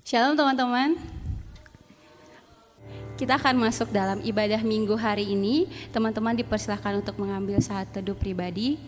Shalom teman-teman. Kita akan masuk dalam ibadah minggu hari ini. Teman-teman dipersilakan untuk mengambil saat teduh pribadi.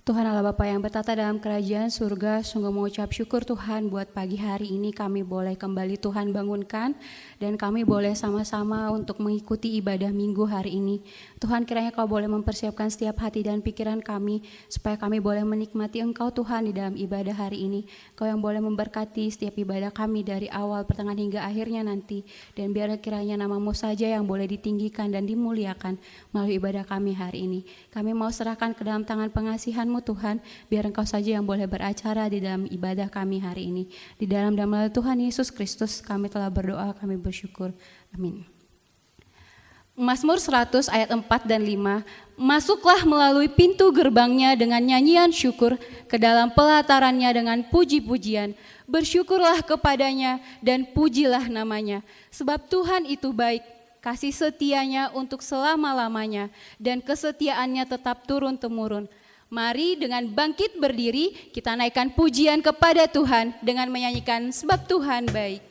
Tuhan Allah Bapa yang bertata dalam kerajaan surga, sungguh mengucap syukur Tuhan buat pagi hari ini kami boleh kembali Tuhan bangunkan dan kami boleh sama-sama untuk mengikuti ibadah minggu hari ini. Tuhan, kiranya Kau boleh mempersiapkan setiap hati dan pikiran kami supaya kami boleh menikmati Engkau Tuhan di dalam ibadah hari ini. Kau yang boleh memberkati setiap ibadah kami dari awal, pertengahan hingga akhirnya nanti, dan biar kiranya nama-Mu saja yang boleh ditinggikan dan dimuliakan melalui ibadah kami hari ini. Kami mau serahkan ke dalam tangan pengasihan-Mu Tuhan, biar Engkau saja yang boleh beracara di dalam ibadah kami hari ini. Di dalam nama Tuhan Yesus Kristus kami telah berdoa, kami bersyukur. Amin. Mazmur 100 ayat 4 dan 5. Masuklah melalui pintu gerbangnya dengan nyanyian syukur, ke dalam pelatarannya dengan puji-pujian. Bersyukurlah kepadanya dan pujilah namanya. Sebab Tuhan itu baik, kasih setianya untuk selama-lamanya, dan kesetiaannya tetap turun-temurun. Mari dengan bangkit berdiri, kita naikkan pujian kepada Tuhan dengan menyanyikan sebab Tuhan baik.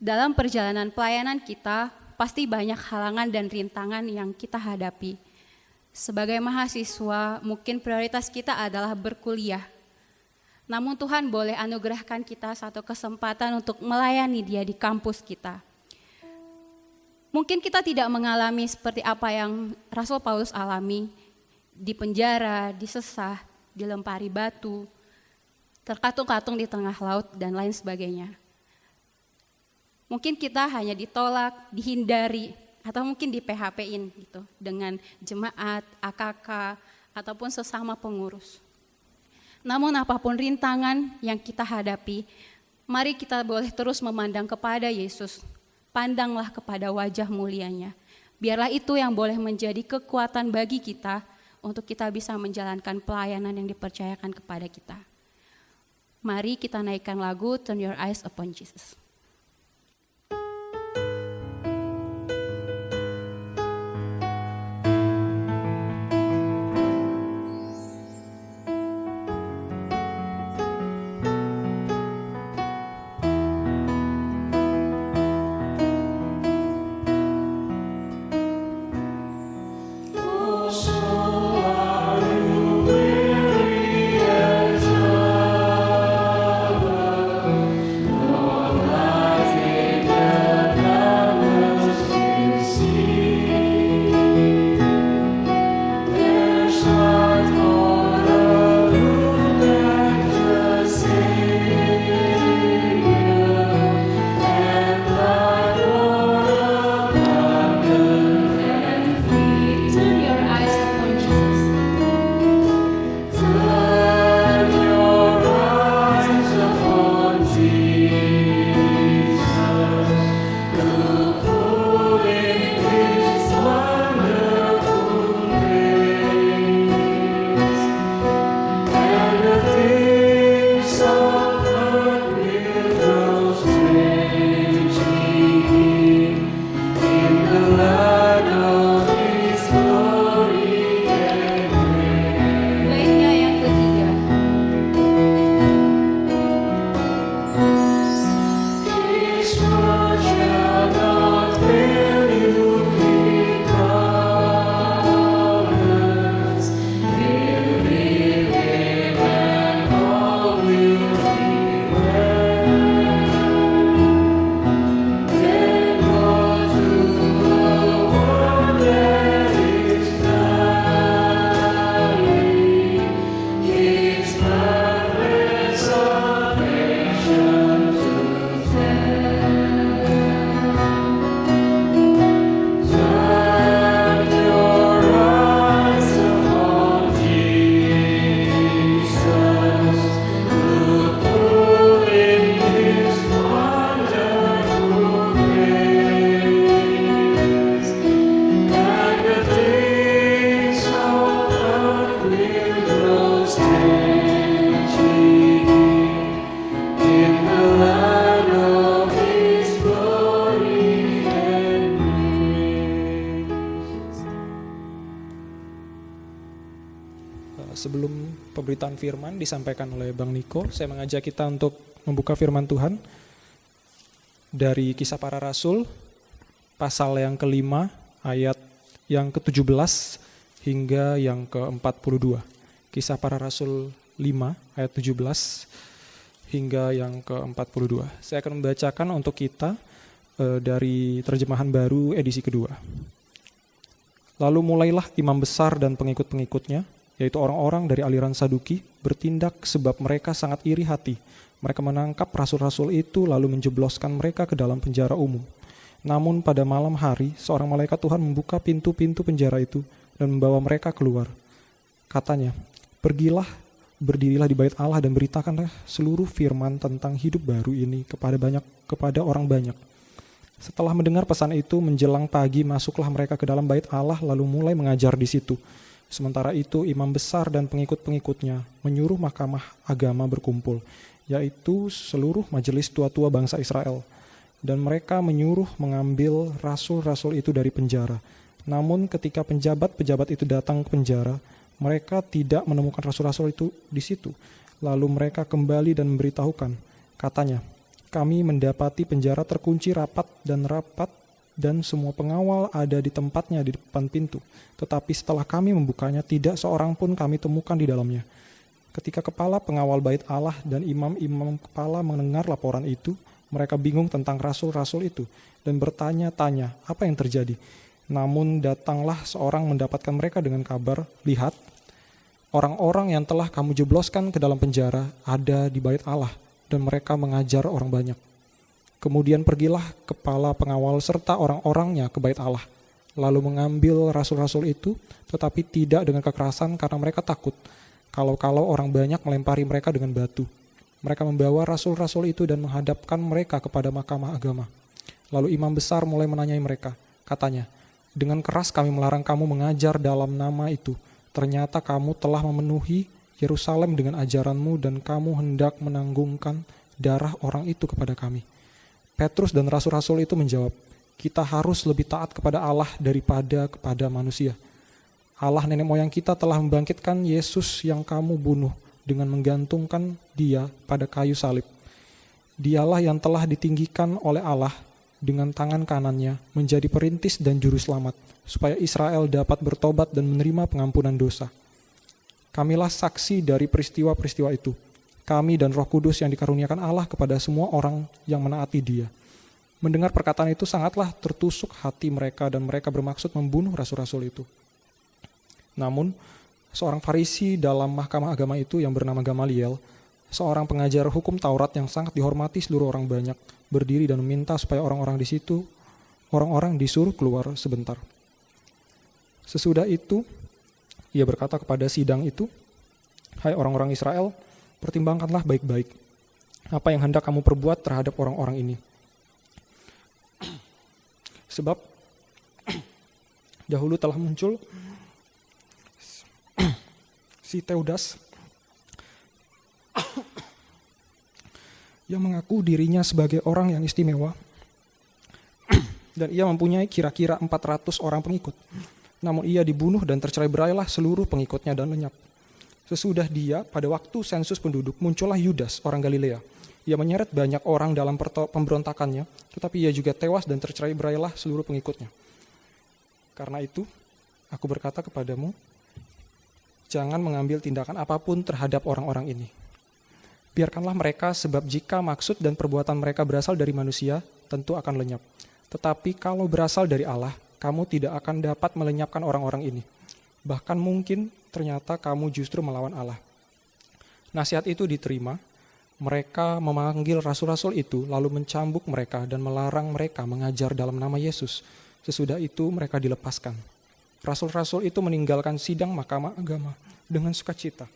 Dalam perjalanan pelayanan kita, pasti banyak halangan dan rintangan yang kita hadapi. Sebagai mahasiswa, mungkin prioritas kita adalah berkuliah. Namun Tuhan boleh anugerahkan kita satu kesempatan untuk melayani Dia di kampus kita. Mungkin kita tidak mengalami seperti apa yang Rasul Paulus alami, di penjara, disesah, dilempari batu, terkatung-katung di tengah laut, dan lain sebagainya. Mungkin kita hanya ditolak, dihindari, atau mungkin di PHP-in gitu, dengan jemaat, AKK, ataupun sesama pengurus. Namun apapun rintangan yang kita hadapi, mari kita boleh terus memandang kepada Yesus. Pandanglah kepada wajah mulianya. Biarlah itu yang boleh menjadi kekuatan bagi kita untuk kita bisa menjalankan pelayanan yang dipercayakan kepada kita. Mari kita naikkan lagu Turn Your Eyes Upon Jesus. Sebelum pemberitaan firman disampaikan oleh Bang Niko, saya mengajak kita untuk membuka firman Tuhan dari Kisah Para Rasul, pasal yang ke-5, ayat yang ke-17 hingga yang ke-42. Kisah Para Rasul 5, ayat 17 hingga yang ke-42. Saya akan membacakan untuk kita dari terjemahan baru edisi kedua. Lalu mulailah imam besar dan pengikut-pengikutnya, yaitu orang-orang dari aliran Saduki, bertindak sebab mereka sangat iri hati. Mereka menangkap rasul-rasul itu lalu menjebloskan mereka ke dalam penjara umum. Namun pada malam hari, seorang malaikat Tuhan membuka pintu-pintu penjara itu dan membawa mereka keluar. Katanya, pergilah, berdirilah di bait Allah dan beritakanlah seluruh firman tentang hidup baru ini kepada orang banyak. Setelah mendengar pesan itu, menjelang pagi masuklah mereka ke dalam bait Allah lalu mulai mengajar di situ. Sementara itu imam besar dan pengikut-pengikutnya menyuruh mahkamah agama berkumpul, yaitu seluruh majelis tua-tua bangsa Israel. Dan mereka menyuruh mengambil rasul-rasul itu dari penjara. Namun ketika pejabat-pejabat itu datang ke penjara, mereka tidak menemukan rasul-rasul itu di situ. Lalu mereka kembali dan memberitahukan, katanya, Kami mendapati penjara terkunci rapat dan semua pengawal ada di tempatnya di depan pintu. Tetapi setelah kami membukanya, tidak seorang pun kami temukan di dalamnya. Ketika kepala pengawal bait Allah dan imam-imam kepala mendengar laporan itu, mereka bingung tentang rasul-rasul itu dan bertanya-tanya apa yang terjadi. Namun datanglah seorang mendapatkan mereka dengan kabar, "Lihat, orang-orang yang telah kamu jebloskan ke dalam penjara ada di bait Allah dan mereka mengajar orang banyak." Kemudian pergilah kepala pengawal serta orang-orangnya ke bait Allah, lalu mengambil rasul-rasul itu, tetapi tidak dengan kekerasan karena mereka takut kalau-kalau orang banyak melempari mereka dengan batu. Mereka membawa rasul-rasul itu dan menghadapkan mereka kepada mahkamah agama. Lalu imam besar mulai menanyai mereka. Katanya, "Dengan keras kami melarang kamu mengajar dalam nama itu. Ternyata kamu telah memenuhi Yerusalem dengan ajaranmu dan kamu hendak menanggungkan darah orang itu kepada kami." Petrus dan rasul-rasul itu menjawab, "Kita harus lebih taat kepada Allah daripada kepada manusia. Allah nenek moyang kita telah membangkitkan Yesus yang kamu bunuh dengan menggantungkan dia pada kayu salib. Dialah yang telah ditinggikan oleh Allah dengan tangan kanannya menjadi perintis dan juru selamat, supaya Israel dapat bertobat dan menerima pengampunan dosa. Kamilah saksi dari peristiwa-peristiwa itu. Kami dan Roh Kudus yang dikaruniakan Allah kepada semua orang yang menaati dia." Mendengar perkataan itu sangatlah tertusuk hati mereka dan mereka bermaksud membunuh rasul-rasul itu. Namun, seorang Farisi dalam mahkamah agama itu yang bernama Gamaliel, seorang pengajar hukum Taurat yang sangat dihormati seluruh orang banyak, berdiri dan meminta supaya orang-orang disuruh keluar sebentar. Sesudah itu, ia berkata kepada sidang itu, "Hai orang-orang Israel, pertimbangkanlah baik-baik apa yang hendak kamu perbuat terhadap orang-orang ini. Sebab dahulu telah muncul si Teudas yang mengaku dirinya sebagai orang yang istimewa dan ia mempunyai kira-kira 400 orang pengikut. Namun ia dibunuh dan tercerai-berailah seluruh pengikutnya dan lenyap. Sesudah dia, pada waktu sensus penduduk, muncullah Yudas, orang Galilea. Ia menyeret banyak orang dalam pemberontakannya, tetapi ia juga tewas dan tercerai-berailah seluruh pengikutnya. Karena itu, aku berkata kepadamu, jangan mengambil tindakan apapun terhadap orang-orang ini. Biarkanlah mereka, sebab jika maksud dan perbuatan mereka berasal dari manusia, tentu akan lenyap. Tetapi kalau berasal dari Allah, kamu tidak akan dapat melenyapkan orang-orang ini. Bahkan mungkin ternyata kamu justru melawan Allah." Nasihat itu diterima. Mereka memanggil rasul-rasul itu, lalu mencambuk mereka dan melarang mereka mengajar dalam nama Yesus. Sesudah itu mereka dilepaskan. Rasul-rasul itu meninggalkan sidang mahkamah agama dengan sukacita,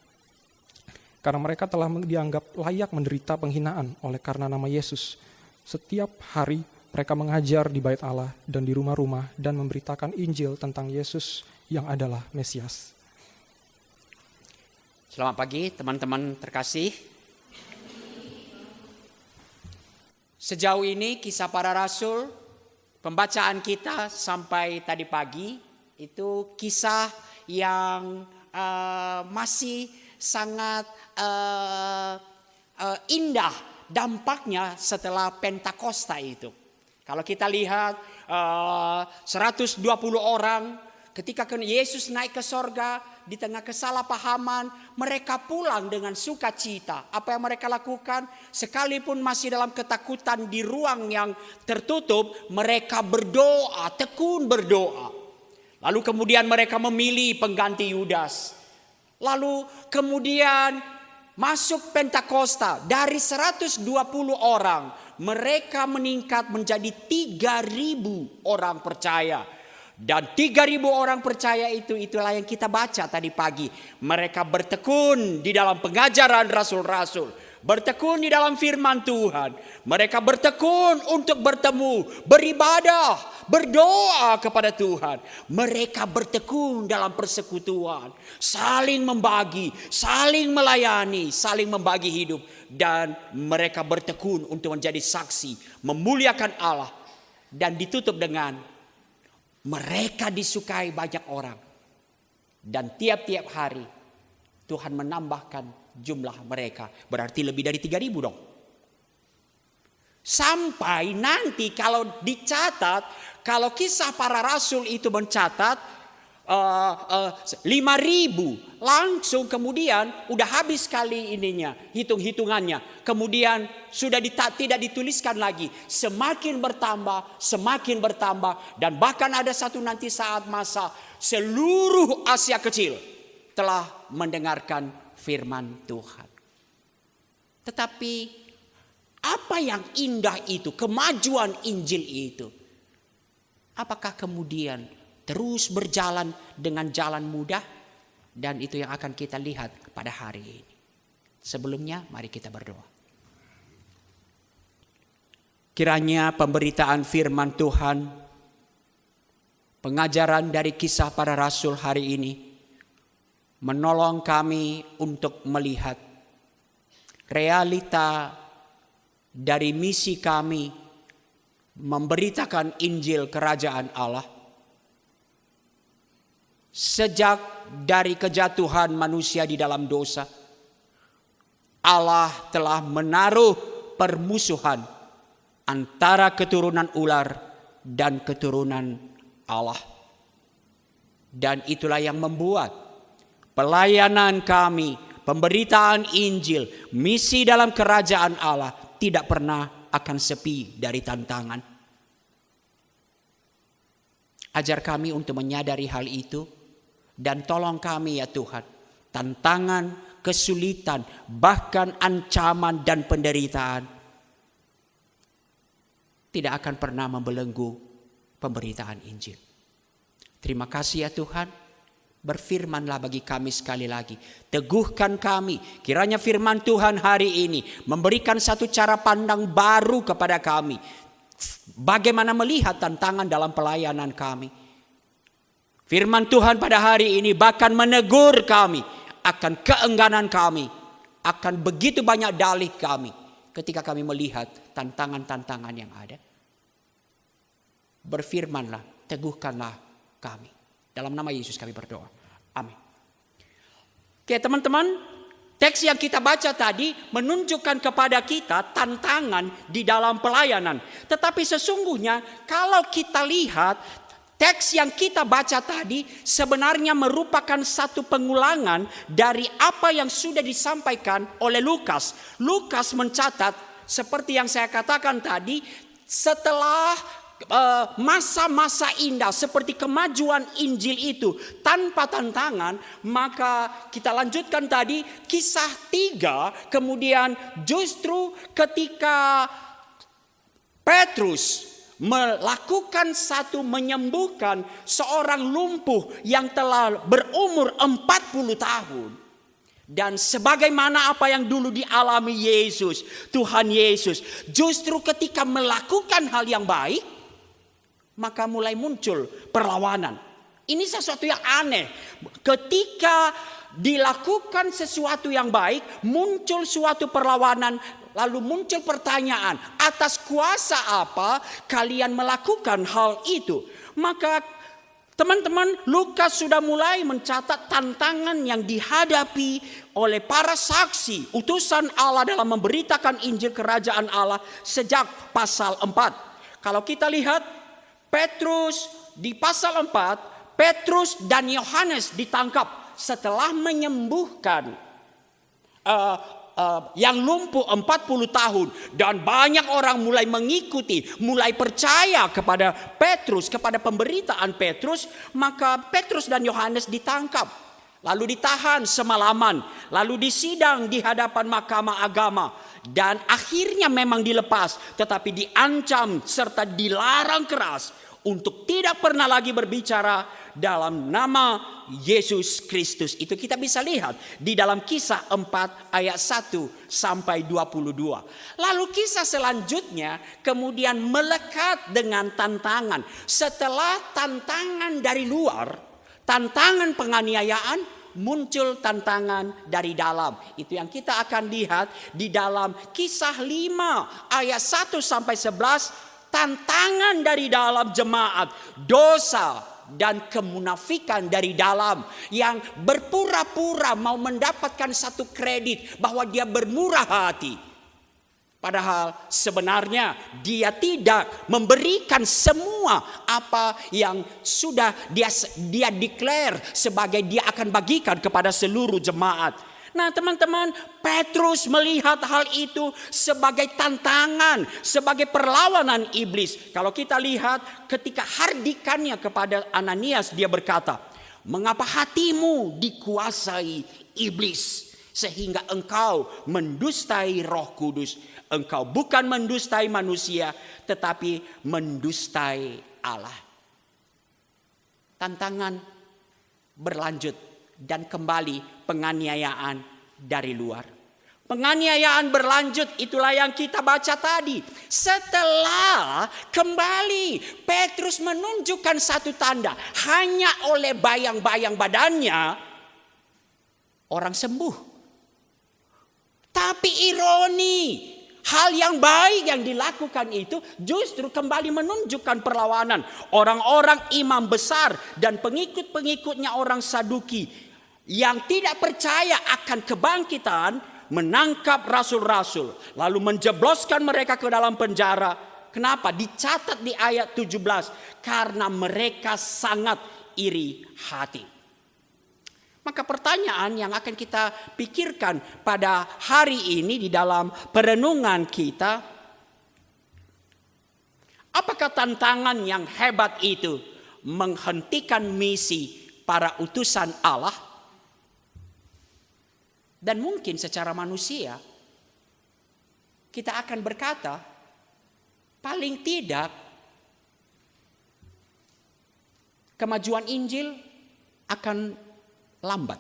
karena mereka telah dianggap layak menderita penghinaan oleh karena nama Yesus. Setiap hari mereka mengajar di bait Allah dan di rumah-rumah dan memberitakan Injil tentang Yesus yang adalah Mesias. Selamat pagi teman-teman terkasih. Sejauh ini kisah para rasul, pembacaan kita sampai tadi pagi itu kisah yang masih sangat indah dampaknya setelah Pentakosta itu. Kalau kita lihat 120 orang ketika Yesus naik ke sorga, di tengah kesalahpahaman, mereka pulang dengan sukacita. Apa yang mereka lakukan? Sekalipun masih dalam ketakutan di ruang yang tertutup, mereka berdoa, tekun berdoa. Lalu kemudian mereka memilih pengganti Yudas. Lalu kemudian masuk Pentakosta, dari 120 orang, mereka meningkat menjadi 3.000 orang percaya. Dan 3.000 orang percaya itulah yang kita baca tadi pagi. Mereka bertekun di dalam pengajaran rasul-rasul, bertekun di dalam firman Tuhan. Mereka bertekun untuk bertemu, beribadah, berdoa kepada Tuhan. Mereka bertekun dalam persekutuan, saling membagi, saling melayani, saling membagi hidup. Dan mereka bertekun untuk menjadi saksi, memuliakan Allah. Dan ditutup dengan mereka disukai banyak orang. Dan tiap-tiap hari Tuhan menambahkan jumlah mereka. Berarti lebih dari 3.000 dong. Sampai nanti kalau dicatat, kalau Kisah Para Rasul itu mencatat 5.000, langsung kemudian udah habis kali ininya, hitung-hitungannya. Kemudian sudah tidak dituliskan lagi, semakin bertambah, dan bahkan ada satu nanti saat masa seluruh Asia Kecil telah mendengarkan firman Tuhan. Tetapi apa yang indah itu, kemajuan Injil itu, apakah kemudian terus berjalan dengan jalan mudah? Dan itu yang akan kita lihat pada hari ini. Sebelumnya mari kita berdoa. Kiranya pemberitaan firman Tuhan, pengajaran dari Kisah Para Rasul hari ini menolong kami untuk melihat realita dari misi kami memberitakan Injil Kerajaan Allah. Sejak dari kejatuhan manusia di dalam dosa, Allah telah menaruh permusuhan antara keturunan ular dan keturunan Allah. Dan itulah yang membuat pelayanan kami, pemberitaan Injil, misi dalam kerajaan Allah tidak pernah akan sepi dari tantangan. Ajar kami untuk menyadari hal itu. Dan tolong kami ya Tuhan, tantangan, kesulitan, bahkan ancaman dan penderitaan tidak akan pernah membelenggu pemberitaan Injil. Terima kasih ya Tuhan, berfirmanlah bagi kami sekali lagi. Teguhkan kami, kiranya firman Tuhan hari ini memberikan satu cara pandang baru kepada kami. Bagaimana melihat tantangan dalam pelayanan kami. Firman Tuhan pada hari ini bahkan menegur kami akan keengganan kami, akan begitu banyak dalih kami ketika kami melihat tantangan-tantangan yang ada. Berfirmanlah, teguhkanlah kami. Dalam nama Yesus kami berdoa. Amin. Oke teman-teman, teks yang kita baca tadi menunjukkan kepada kita tantangan di dalam pelayanan. Tetapi sesungguhnya kalau kita lihat, teks yang kita baca tadi sebenarnya merupakan satu pengulangan dari apa yang sudah disampaikan oleh Lukas. Lukas mencatat seperti yang saya katakan tadi, setelah masa-masa indah seperti kemajuan Injil itu tanpa tantangan, maka kita lanjutkan tadi Kisah 3, kemudian justru ketika Petrus melakukan satu menyembuhkan seorang lumpuh yang telah berumur 40 tahun. Dan sebagaimana apa yang dulu dialami Yesus, Tuhan Yesus, justru ketika melakukan hal yang baik, maka mulai muncul perlawanan. Ini sesuatu yang aneh. Ketika dilakukan sesuatu yang baik, muncul suatu perlawanan. Lalu muncul pertanyaan, atas kuasa apa kalian melakukan hal itu? Maka teman-teman, Lukas sudah mulai mencatat tantangan yang dihadapi oleh para saksi, utusan Allah dalam memberitakan Injil Kerajaan Allah sejak pasal 4. Kalau kita lihat Petrus di pasal 4, Petrus dan Yohanes ditangkap setelah menyembuhkan yang lumpuh 40 tahun. Dan banyak orang mulai mengikuti, mulai percaya kepada Petrus, kepada pemberitaan Petrus. Maka Petrus dan Yohanes ditangkap, lalu ditahan semalaman, lalu disidang di hadapan mahkamah agama. Dan akhirnya memang dilepas, tetapi diancam serta dilarang keras untuk tidak pernah lagi berbicara dalam nama Yesus Kristus. Itu kita bisa lihat di dalam Kisah 4 ayat 1 sampai 22. Lalu kisah selanjutnya kemudian melekat dengan tantangan. Setelah tantangan dari luar, tantangan penganiayaan, muncul tantangan dari dalam. Itu yang kita akan lihat di dalam Kisah 5 ayat 1 sampai 11. Tantangan dari dalam jemaat, dosa dan kemunafikan dari dalam yang berpura-pura mau mendapatkan satu kredit bahwa dia bermurah hati. Padahal sebenarnya dia tidak memberikan semua apa yang sudah dia declare sebagai dia akan bagikan kepada seluruh jemaat. Nah teman-teman, Petrus melihat hal itu sebagai tantangan, sebagai perlawanan iblis. Kalau kita lihat ketika hardikannya kepada Ananias, dia berkata, "Mengapa hatimu dikuasai iblis sehingga engkau mendustai Roh Kudus? Engkau bukan mendustai manusia, tetapi mendustai Allah." Tantangan berlanjut dan kembali penganiayaan dari luar. Penganiayaan berlanjut, itulah yang kita baca tadi. Setelah kembali Petrus menunjukkan satu tanda, hanya oleh bayang-bayang badannya orang sembuh. Tapi ironi, hal yang baik yang dilakukan itu justru kembali menunjukkan perlawanan. Orang-orang imam besar dan pengikut-pengikutnya orang Saduki yang tidak percaya akan kebangkitan menangkap rasul-rasul. Lalu menjebloskan mereka ke dalam penjara. Kenapa? Dicatat di ayat 17. Karena mereka sangat iri hati. Maka pertanyaan yang akan kita pikirkan pada hari ini di dalam perenungan kita, apakah tantangan yang hebat itu menghentikan misi para utusan Allah? Dan mungkin secara manusia kita akan berkata, paling tidak kemajuan Injil akan lambat.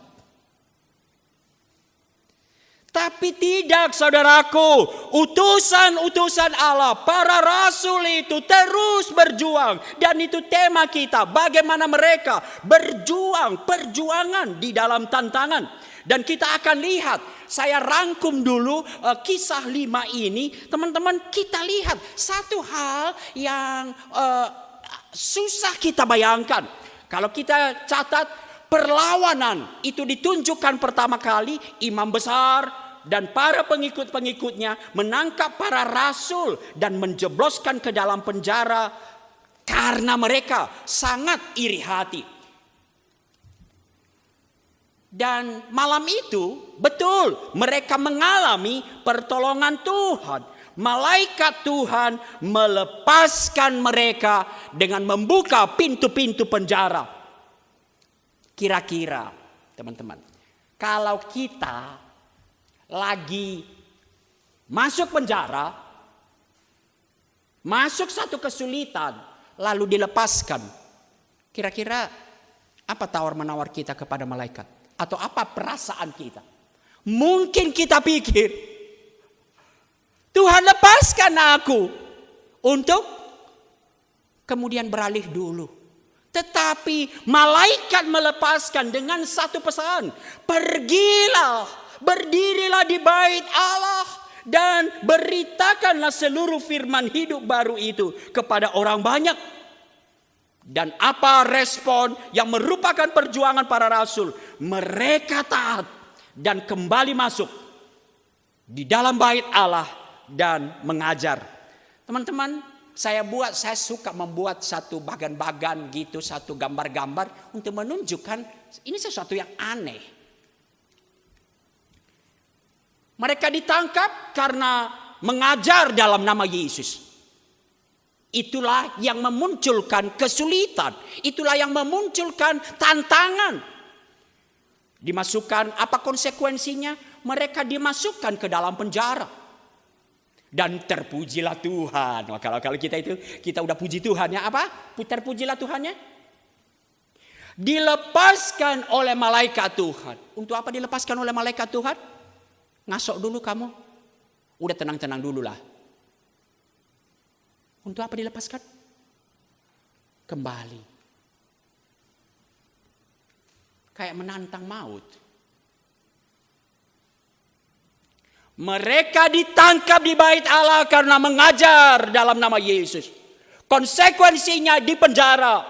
Tapi tidak, saudaraku, utusan-utusan Allah, para rasul itu terus berjuang. Dan itu tema kita, bagaimana mereka berjuang, perjuangan di dalam tantangan. Dan kita akan lihat, saya rangkum dulu kisah 5 ini. Teman-teman, kita lihat satu hal yang susah kita bayangkan. Kalau kita catat, perlawanan itu ditunjukkan pertama kali imam besar dan para pengikut-pengikutnya menangkap para rasul dan menjebloskan ke dalam penjara karena mereka sangat iri hati. Dan malam itu betul mereka mengalami pertolongan Tuhan. Malaikat Tuhan melepaskan mereka dengan membuka pintu-pintu penjara. Kira-kira teman-teman, kalau kita lagi masuk penjara, masuk satu kesulitan, lalu dilepaskan, kira-kira apa tawar-menawar kita kepada malaikat? Atau apa perasaan kita? Mungkin kita pikir, Tuhan lepaskan aku untuk kemudian beralih dulu. Tetapi malaikat melepaskan dengan satu pesan. Pergilah, berdirilah di bait Allah dan beritakanlah seluruh firman hidup baru itu kepada orang banyak. Dan apa respon yang merupakan perjuangan para rasul? Mereka taat dan kembali masuk di dalam bait Allah dan mengajar. Teman-teman, saya suka membuat satu bagan-bagan gitu, satu gambar-gambar untuk menunjukkan ini sesuatu yang aneh. Mereka ditangkap karena mengajar dalam nama Yesus. Itulah yang memunculkan kesulitan. Itulah yang memunculkan tantangan. Dimasukkan, apa konsekuensinya? Mereka dimasukkan ke dalam penjara. Dan terpujilah Tuhan. Wah, kalau kita udah puji Tuhan ya apa? Terpujilah Tuhannya. Dilepaskan oleh malaikat Tuhan. Untuk apa dilepaskan oleh malaikat Tuhan? Ngasok dulu kamu. Udah tenang-tenang dulu lah. Untuk apa dilepaskan? Kembali. Kayak menantang maut. Mereka ditangkap di bait Allah karena mengajar dalam nama Yesus. Konsekuensinya di penjara.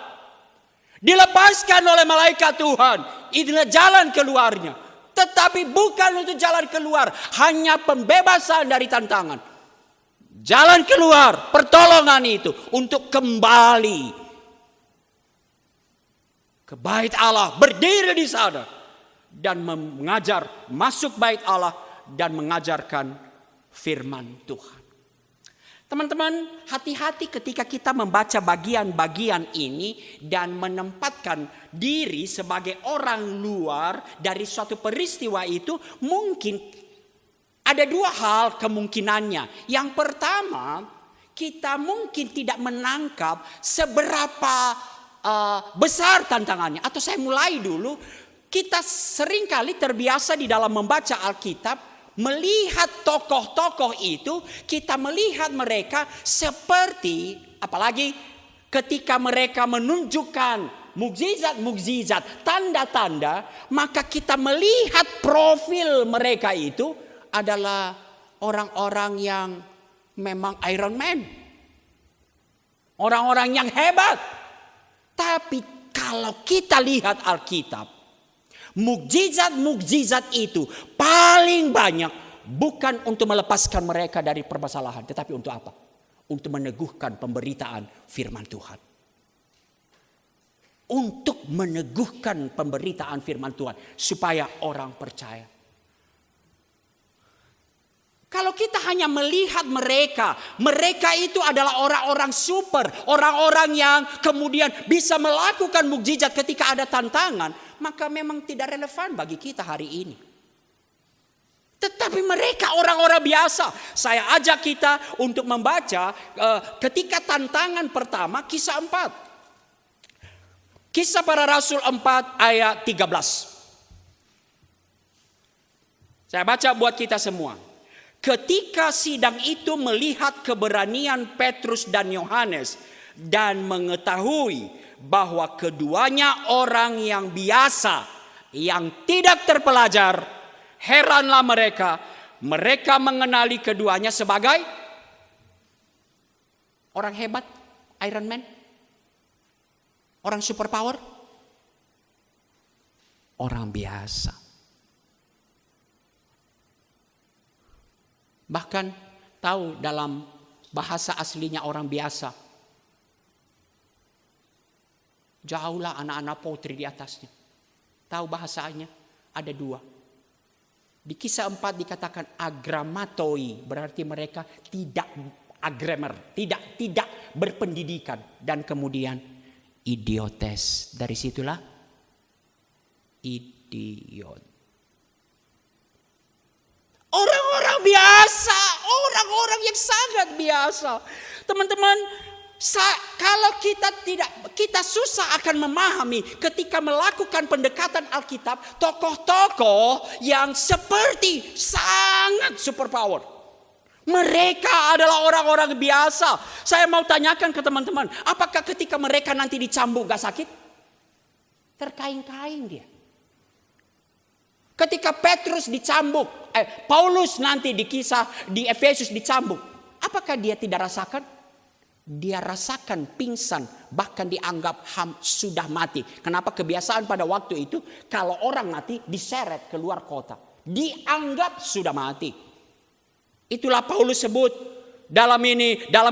Dilepaskan oleh malaikat Tuhan. Inilah jalan keluarnya. Tetapi bukan untuk jalan keluar. Hanya pembebasan dari tantangan. jalan keluar, pertolongan itu untuk kembali ke bait Allah, berdiri di sana dan mengajar, masuk bait Allah dan mengajarkan firman Tuhan. Teman-teman, hati-hati ketika kita membaca bagian-bagian ini dan menempatkan diri sebagai orang luar dari suatu peristiwa itu. Mungkin ada dua hal kemungkinannya. Yang pertama, kita mungkin tidak menangkap seberapa besar tantangannya. Atau saya mulai dulu, kita seringkali terbiasa di dalam membaca Alkitab, melihat tokoh-tokoh itu, kita melihat mereka seperti, apalagi ketika mereka menunjukkan mukjizat-mukjizat, tanda-tanda, maka kita melihat profil mereka itu adalah orang-orang yang memang Iron Man. Orang-orang yang hebat. Tapi kalau kita lihat Alkitab, mukjizat-mukjizat itu paling banyak bukan untuk melepaskan mereka dari permasalahan, tetapi untuk apa? Untuk meneguhkan pemberitaan firman Tuhan. Untuk meneguhkan pemberitaan firman Tuhan supaya orang percaya. Kalau kita hanya melihat mereka itu adalah orang-orang super, orang-orang yang kemudian bisa melakukan mukjizat ketika ada tantangan, maka memang tidak relevan bagi kita hari ini. Tetapi mereka orang-orang biasa. Saya ajak kita untuk membaca ketika tantangan pertama, Kisah 4. Kisah Para Rasul 4 ayat 13. Saya baca buat kita semua. Ketika sidang itu melihat keberanian Petrus dan Yohanes dan mengetahui bahwa keduanya orang yang biasa, yang tidak terpelajar, heranlah mereka. Mereka mengenali keduanya sebagai orang hebat, Iron Man, orang superpower, orang biasa. Bahkan tahu dalam bahasa aslinya orang biasa, jauhlah anak-anak potri di atasnya. Tahu bahasanya ada dua. Di Kisah 4 dikatakan agramatoi, berarti mereka tidak agramer, tidak berpendidikan, dan kemudian idiotes. Dari situlah idiot. Orang-orang biasa, orang-orang yang sangat biasa. Teman-teman, kalau kita susah akan memahami ketika melakukan pendekatan Alkitab, tokoh-tokoh yang seperti sangat superpower. Mereka adalah orang-orang biasa. Saya mau tanyakan ke teman-teman, apakah ketika mereka nanti dicambuk gak sakit? Terkaing-kaing dia. Ketika Petrus dicambuk, Paulus nanti di Efesus dicambuk, apakah dia tidak rasakan? Dia rasakan pingsan, bahkan dianggap sudah mati. Kenapa? Kebiasaan pada waktu itu kalau orang mati diseret keluar kota, dianggap sudah mati. Itulah Paulus sebut dalam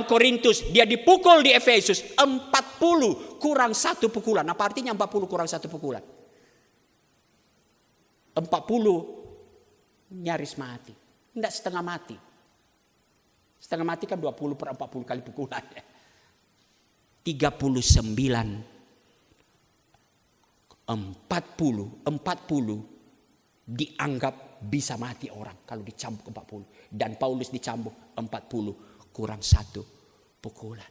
Korintus, dia dipukul di Efesus 40 kurang 1 pukulan. Apa artinya 40 kurang 1 pukulan? 40 nyaris mati. Tidak setengah mati. Setengah mati kan 20 per 40 kali pukulan. 39. 40 dianggap bisa mati orang kalau dicambuk 40. Dan Paulus dicambuk 40 kurang 1 pukulan.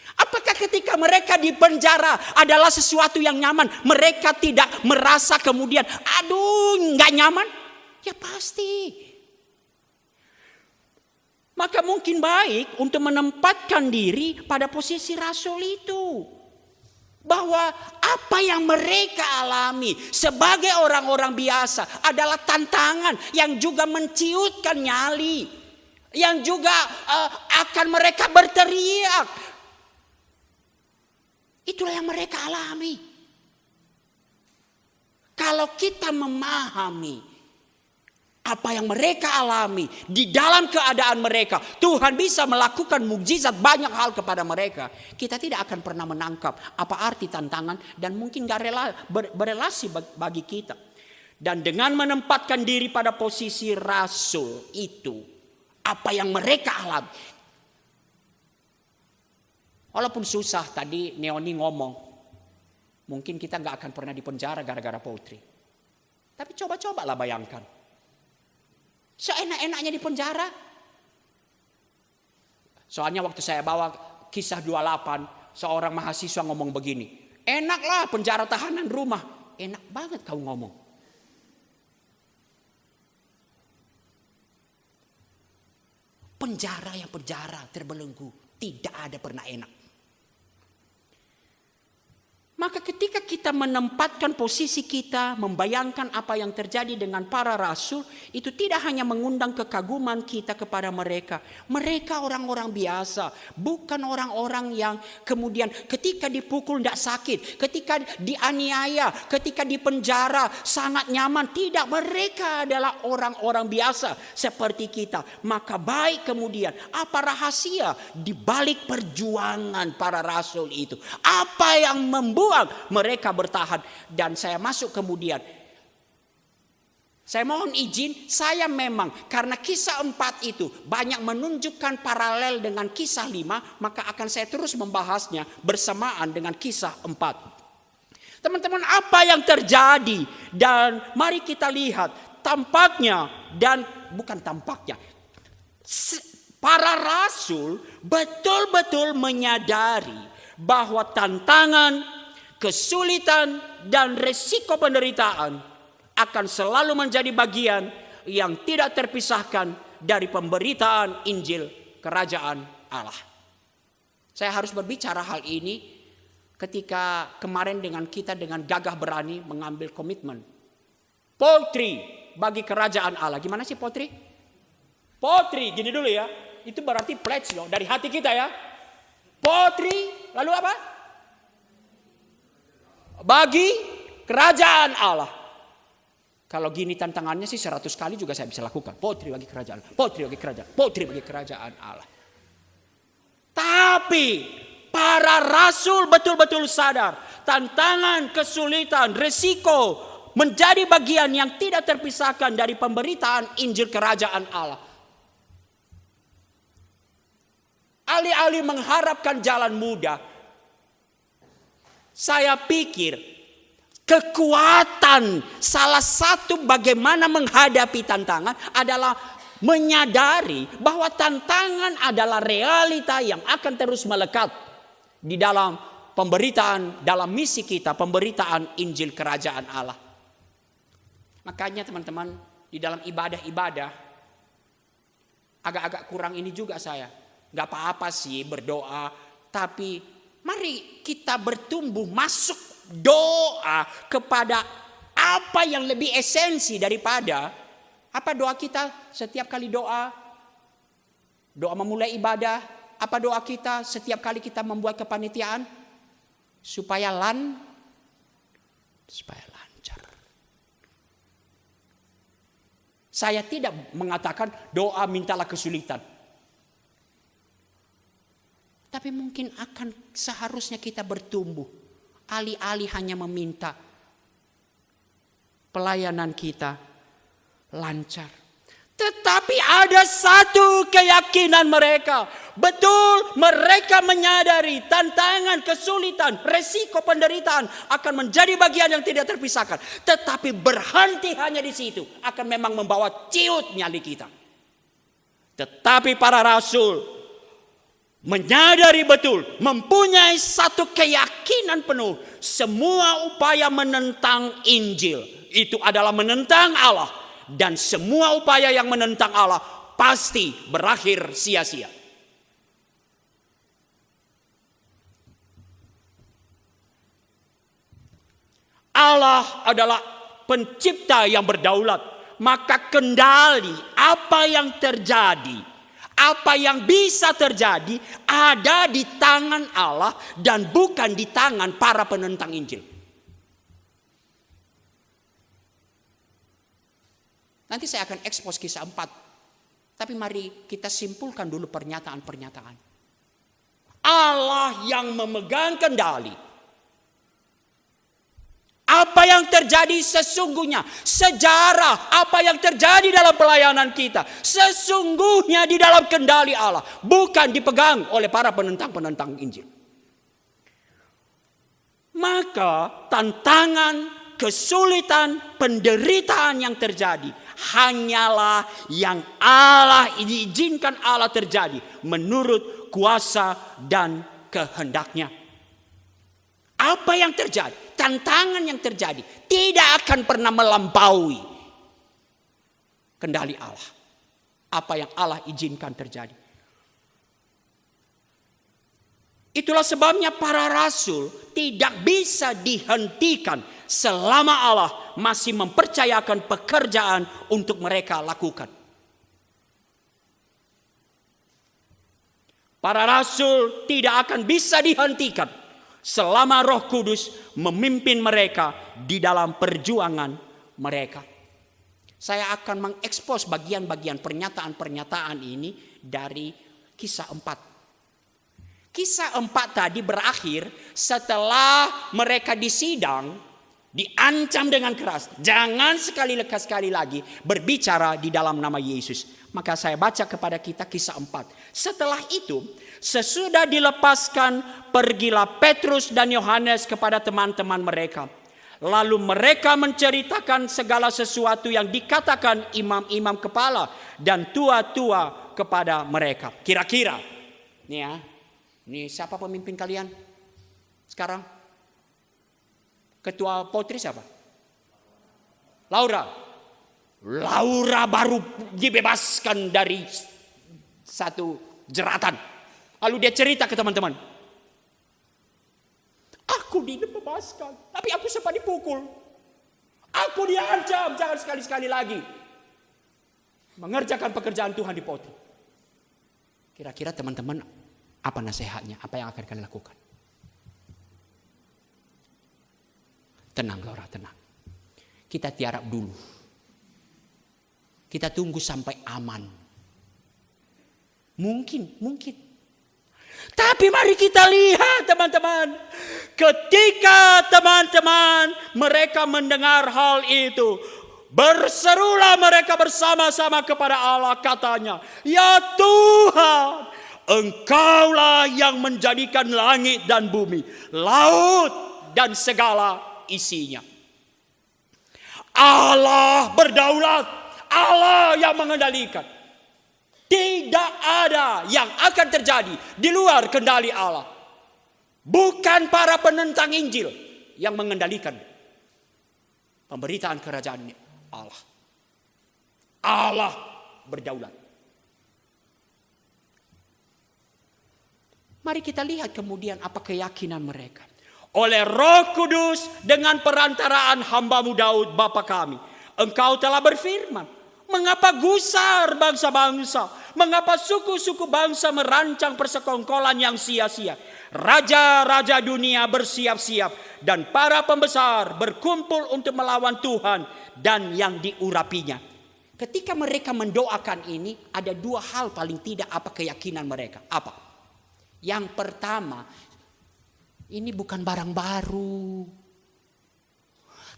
Apakah ketika mereka di penjara adalah sesuatu yang nyaman? Mereka tidak merasa kemudian, aduh gak nyaman? Ya pasti. Maka mungkin baik untuk menempatkan diri pada posisi rasul itu. Bahwa apa yang mereka alami sebagai orang-orang biasa adalah tantangan yang juga menciutkan nyali. Yang juga akan mereka berteriak. Itulah yang mereka alami. Kalau kita memahami apa yang mereka alami, di dalam keadaan mereka, Tuhan bisa melakukan mukjizat banyak hal kepada mereka. Kita tidak akan pernah menangkap apa arti tantangan dan mungkin gak berelasi bagi kita. Dan dengan menempatkan diri pada posisi rasul itu, apa yang mereka alami. Walaupun susah, tadi Neoni ngomong, mungkin kita gak akan pernah dipenjara gara-gara potri. Tapi coba-cobalah bayangkan. Seenak-enaknya di penjara. Soalnya waktu saya bawa kisah 28, seorang mahasiswa ngomong begini. Enaklah penjara tahanan rumah. Enak banget kau ngomong. Penjara yang penjara terbelenggu. Tidak ada pernah enak. Maka ketika kita menempatkan posisi kita, membayangkan apa yang terjadi dengan para rasul, itu tidak hanya mengundang kekaguman kita kepada mereka. Mereka orang-orang biasa, bukan orang-orang yang kemudian ketika dipukul tidak sakit, ketika dianiaya, ketika dipenjara sangat nyaman. Tidak, mereka adalah orang-orang biasa seperti kita. Maka baik kemudian, apa rahasia di balik perjuangan para rasul itu? Apa yang membuat mereka bertahan? Dan saya masuk kemudian. Saya mohon izin, saya memang karena kisah 4 itu banyak menunjukkan paralel dengan kisah 5, maka akan saya terus membahasnya bersamaan dengan kisah 4. Teman-teman, apa yang terjadi? Dan mari kita lihat tampaknya, dan bukan tampaknya, para rasul betul-betul menyadari bahwa tantangan, kesulitan dan resiko penderitaan akan selalu menjadi bagian yang tidak terpisahkan dari pemberitaan Injil Kerajaan Allah. Saya harus berbicara hal ini ketika kemarin dengan gagah berani mengambil komitmen. Potri bagi Kerajaan Allah. Gimana sih potri? Potri, gini dulu ya. Itu berarti pledge loh dari hati kita ya. Potri, lalu apa? Bagi Kerajaan Allah. Kalau gini tantangannya sih 100 kali juga saya bisa lakukan. Potri bagi Kerajaan Allah. Potri bagi Kerajaan. Potri bagi Kerajaan Allah. Tapi para rasul betul-betul sadar. Tantangan, kesulitan, resiko menjadi bagian yang tidak terpisahkan dari pemberitaan Injil Kerajaan Allah. Alih-alih mengharapkan jalan mudah, saya pikir kekuatan salah satu bagaimana menghadapi tantangan adalah menyadari bahwa tantangan adalah realita yang akan terus melekat di dalam pemberitaan, dalam misi kita, pemberitaan Injil Kerajaan Allah. Makanya teman-teman, di dalam ibadah-ibadah agak-agak kurang ini juga saya. Gak apa-apa sih berdoa, tapi mari kita bertumbuh masuk doa kepada apa yang lebih esensi daripada apa doa kita setiap kali doa memulai ibadah. Apa doa kita setiap kali kita membuat kepanitiaan? Supaya lancar. Saya tidak mengatakan doa mintalah kesulitan. Tapi mungkin akan seharusnya kita bertumbuh. Alih-alih hanya meminta pelayanan kita lancar. Tetapi ada satu keyakinan mereka. Betul, mereka menyadari tantangan, kesulitan, resiko penderitaan akan menjadi bagian yang tidak terpisahkan. Tetapi berhenti hanya di situ akan memang membawa ciut nyali kita. Tetapi para rasul menyadari betul, mempunyai satu keyakinan penuh, semua upaya menentang Injil itu adalah menentang Allah, dan semua upaya yang menentang Allah pasti berakhir sia-sia. Allah adalah pencipta yang berdaulat, maka kendali apa yang terjadi, apa yang bisa terjadi ada di tangan Allah dan bukan di tangan para penentang Injil. Nanti saya akan ekspos kisah 4. Tapi mari kita simpulkan dulu pernyataan-pernyataan. Allah yang memegang kendali. Apa yang terjadi sesungguhnya, sejarah apa yang terjadi dalam pelayanan kita, sesungguhnya di dalam kendali Allah, bukan dipegang oleh para penentang-penentang Injil. Maka tantangan, kesulitan, penderitaan yang terjadi hanyalah yang Allah izinkan Allah terjadi menurut kuasa dan kehendaknya. Apa yang terjadi, tantangan yang terjadi tidak akan pernah melampaui kendali Allah. Apa yang Allah izinkan terjadi. Itulah sebabnya para rasul tidak bisa dihentikan selama Allah masih mempercayakan pekerjaan untuk mereka lakukan. Para rasul tidak akan bisa dihentikan selama Roh Kudus memimpin mereka di dalam perjuangan mereka. Saya akan mengekspos bagian-bagian pernyataan-pernyataan ini dari kisah 4. Kisah 4 tadi berakhir setelah mereka disidang, diancam dengan keras. Jangan sekali lagi berbicara di dalam nama Yesus. Maka saya baca kepada kita kisah 4. Setelah itu, sesudah dilepaskan, pergilah Petrus dan Yohanes kepada teman-teman mereka. Lalu mereka menceritakan segala sesuatu yang dikatakan imam-imam kepala dan tua-tua kepada mereka. Kira-kira, nih ya. Ini siapa pemimpin kalian sekarang? Ketua Potri siapa? Laura. Laura baru dibebaskan dari satu jeratan. Lalu dia cerita ke teman-teman. Aku dibebaskan, tapi aku sempat dipukul. Aku diancam, jangan sekali-sekali lagi mengerjakan pekerjaan Tuhan di Potri. Kira-kira teman-teman, apa nasihatnya? Apa yang akan kalian lakukan? Tenang Laura, tenang. Kita tiarap dulu. Kita tunggu sampai aman. Mungkin. Tapi mari kita lihat teman-teman. Ketika teman-teman mereka mendengar hal itu, berserulah mereka bersama-sama kepada Allah, katanya, "Ya Tuhan, Engkaulah yang menjadikan langit dan bumi, laut dan segala isinya. Allah berdaulat, Allah yang mengendalikan. Tidak ada yang akan terjadi di luar kendali Allah. Bukan para penentang Injil yang mengendalikan pemberitaan kerajaan Allah. Allah berdaulat. Mari kita lihat kemudian apa keyakinan mereka. Oleh Roh Kudus dengan perantaraan hamba-Mu Daud Bapa kami, Engkau telah berfirman, mengapa gusar bangsa-bangsa, mengapa suku-suku bangsa merancang persekongkolan yang sia-sia. Raja-raja dunia bersiap-siap dan para pembesar berkumpul untuk melawan Tuhan dan yang diurapinya. Ketika mereka mendoakan ini, ada dua hal paling tidak apa keyakinan mereka. Apa? Yang pertama, ini bukan barang baru.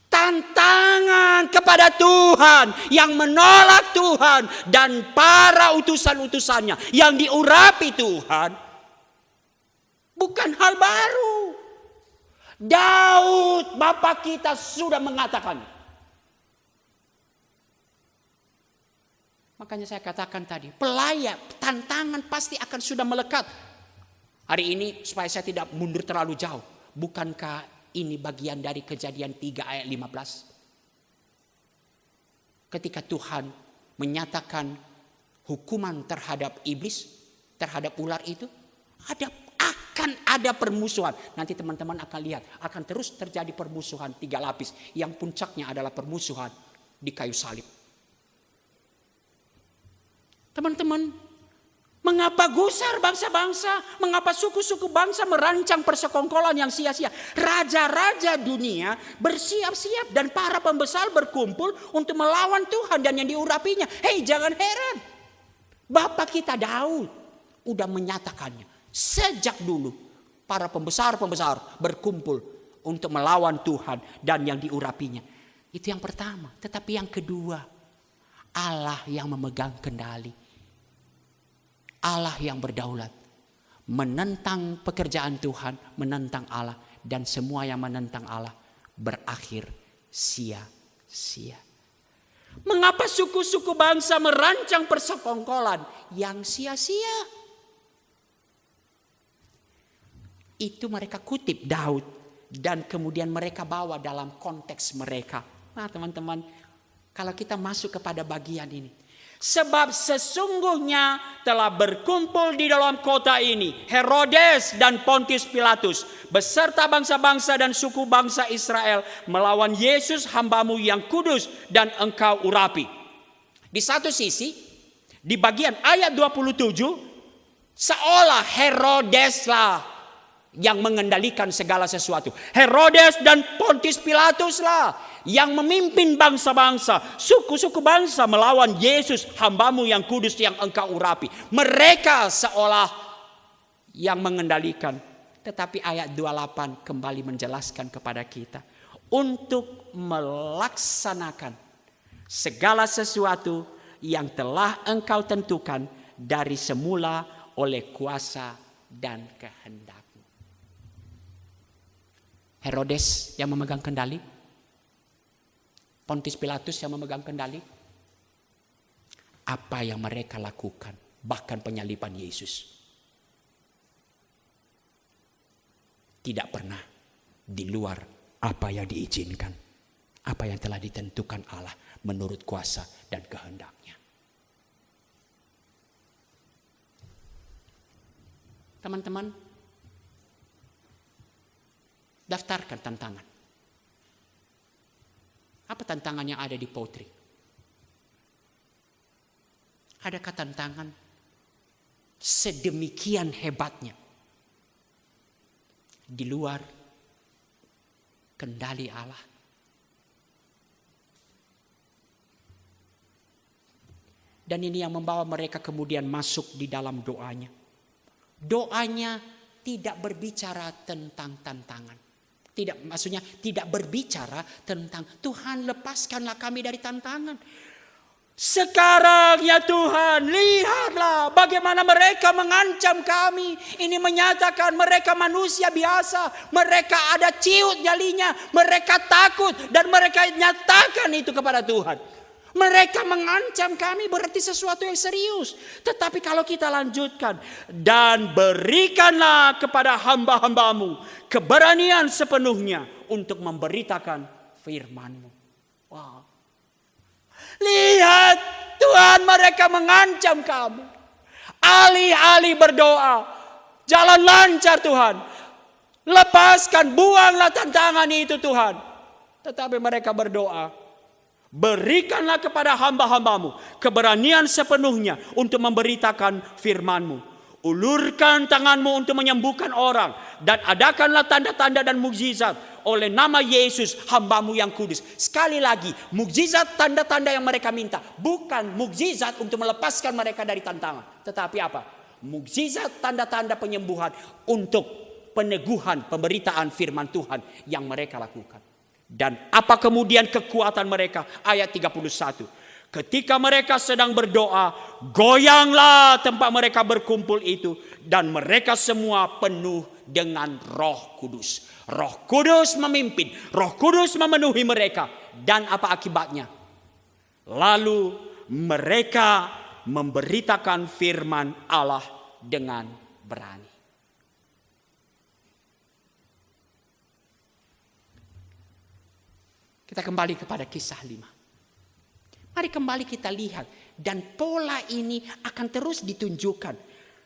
Tantangan kepada Tuhan yang menolak Tuhan dan para utusan-utusannya yang diurapi Tuhan bukan hal baru. Daud Bapa kita sudah mengatakan. Makanya saya katakan tadi, pelayar, tantangan pasti akan sudah melekat. Hari ini supaya saya tidak mundur terlalu jauh. Bukankah ini bagian dari Kejadian 3 ayat 15? Ketika Tuhan menyatakan hukuman terhadap iblis, terhadap ular itu, akan ada permusuhan. Nanti teman-teman akan lihat, akan terus terjadi permusuhan 3 lapis. Yang puncaknya adalah permusuhan di kayu salib. Teman-teman, Mengapa gusar bangsa-bangsa? Mengapa suku-suku bangsa merancang persekongkolan yang sia-sia? Raja-raja dunia bersiap-siap dan para pembesar berkumpul untuk melawan Tuhan dan yang diurapinya. Hei, jangan heran. Bapak kita Daud udah menyatakannya. Sejak dulu para pembesar-pembesar berkumpul untuk melawan Tuhan dan yang diurapinya. Itu yang pertama. Tetapi yang kedua, Allah yang memegang kendali. Allah yang berdaulat. Menentang pekerjaan Tuhan, menentang Allah. Dan semua yang menentang Allah berakhir sia-sia. Mengapa suku-suku bangsa merancang persekongkolan yang sia-sia? Itu mereka kutip Daud. Dan kemudian mereka bawa dalam konteks mereka. Nah teman-teman, kalau kita masuk kepada bagian ini. Sebab sesungguhnya telah berkumpul di dalam kota ini Herodes dan Pontius Pilatus beserta bangsa-bangsa dan suku bangsa Israel melawan Yesus hamba-Mu yang kudus dan Engkau urapi. Di satu sisi, di bagian ayat 27, seolah Herodeslah yang mengendalikan segala sesuatu. Herodes dan Pontius Pilatus lah yang memimpin bangsa-bangsa, suku-suku bangsa melawan Yesus hamba-Mu yang kudus yang Engkau urapi. Mereka seolah yang mengendalikan. Tetapi ayat 28 kembali menjelaskan kepada kita. Untuk melaksanakan segala sesuatu yang telah Engkau tentukan dari semula oleh kuasa dan kehendak-Mu. Herodes yang memegang kendali. Pontius Pilatus yang memegang kendali. Apa yang mereka lakukan, bahkan penyaliban Yesus, tidak pernah di luar apa yang diizinkan, apa yang telah ditentukan Allah menurut kuasa dan kehendaknya. Teman-teman, daftarkan tantangan. Apa tantangan yang ada di potri? Adakah tantangan sedemikian hebatnya di luar kendali Allah? Dan ini yang membawa mereka kemudian masuk di dalam doanya. Doanya tidak berbicara tentang tantangan. Maksudnya tidak berbicara tentang Tuhan lepaskanlah kami dari tantangan. Sekarang ya Tuhan, lihatlah bagaimana mereka mengancam kami. Ini menyatakan mereka manusia biasa. Mereka ada ciut nyalinya. Mereka takut dan mereka nyatakan itu kepada Tuhan. Mereka mengancam kami berarti sesuatu yang serius. Tetapi kalau kita lanjutkan. Dan berikanlah kepada hamba-hamba-Mu keberanian sepenuhnya untuk memberitakan firman-Mu. Wow. Lihat Tuhan, mereka mengancam kamu. Alih-alih berdoa, jalan lancar Tuhan. Lepaskan, buanglah tantangan itu Tuhan. Tetapi mereka berdoa. Berikanlah kepada hamba-hamba-Mu keberanian sepenuhnya untuk memberitakan firman-Mu. Ulurkan tangan-Mu untuk menyembuhkan orang. Dan adakanlah tanda-tanda dan mukjizat oleh nama Yesus hamba-Mu yang kudus. Sekali lagi, mukjizat tanda-tanda yang mereka minta. Bukan mukjizat untuk melepaskan mereka dari tantangan. Tetapi apa? Mukjizat tanda-tanda penyembuhan untuk peneguhan pemberitaan firman Tuhan yang mereka lakukan. Dan apa kemudian kekuatan mereka? Ayat 31. Ketika mereka sedang berdoa, goyanglah tempat mereka berkumpul itu. Dan mereka semua penuh dengan Roh Kudus. Roh Kudus memimpin. Roh Kudus memenuhi mereka. Dan apa akibatnya? Lalu mereka memberitakan firman Allah dengan berani. Kita kembali kepada kisah 5. Mari kembali kita lihat. Dan pola ini akan terus ditunjukkan.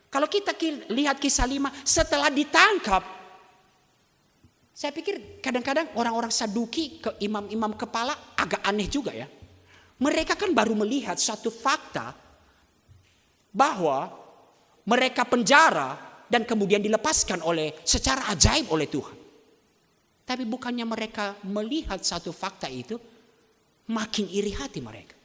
Kalau kita lihat kisah 5 setelah ditangkap. Saya pikir kadang-kadang orang-orang Saduki, ke imam-imam kepala agak aneh juga ya. Mereka kan baru melihat satu fakta. Bahwa mereka penjara dan kemudian dilepaskan secara ajaib oleh Tuhan. Tapi bukannya mereka melihat satu fakta itu, makin iri hati mereka.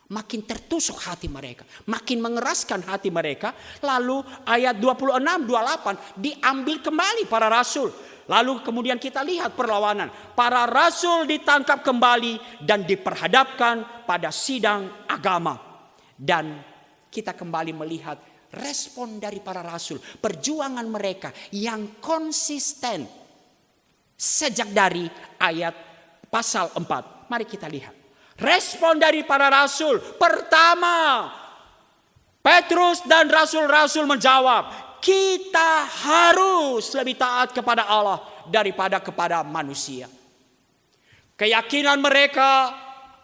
Makin tertusuk hati mereka, makin mengeraskan hati mereka. Lalu ayat 26-28 diambil kembali para rasul. Lalu kemudian kita lihat perlawanan. Para rasul ditangkap kembali dan diperhadapkan pada sidang agama. Dan kita kembali melihat respon dari para rasul, perjuangan mereka yang konsisten sejak dari ayat pasal 4. Mari kita lihat. Respon dari para rasul. Pertama, Petrus dan rasul-rasul menjawab, kita harus lebih taat kepada Allah daripada kepada manusia. Keyakinan mereka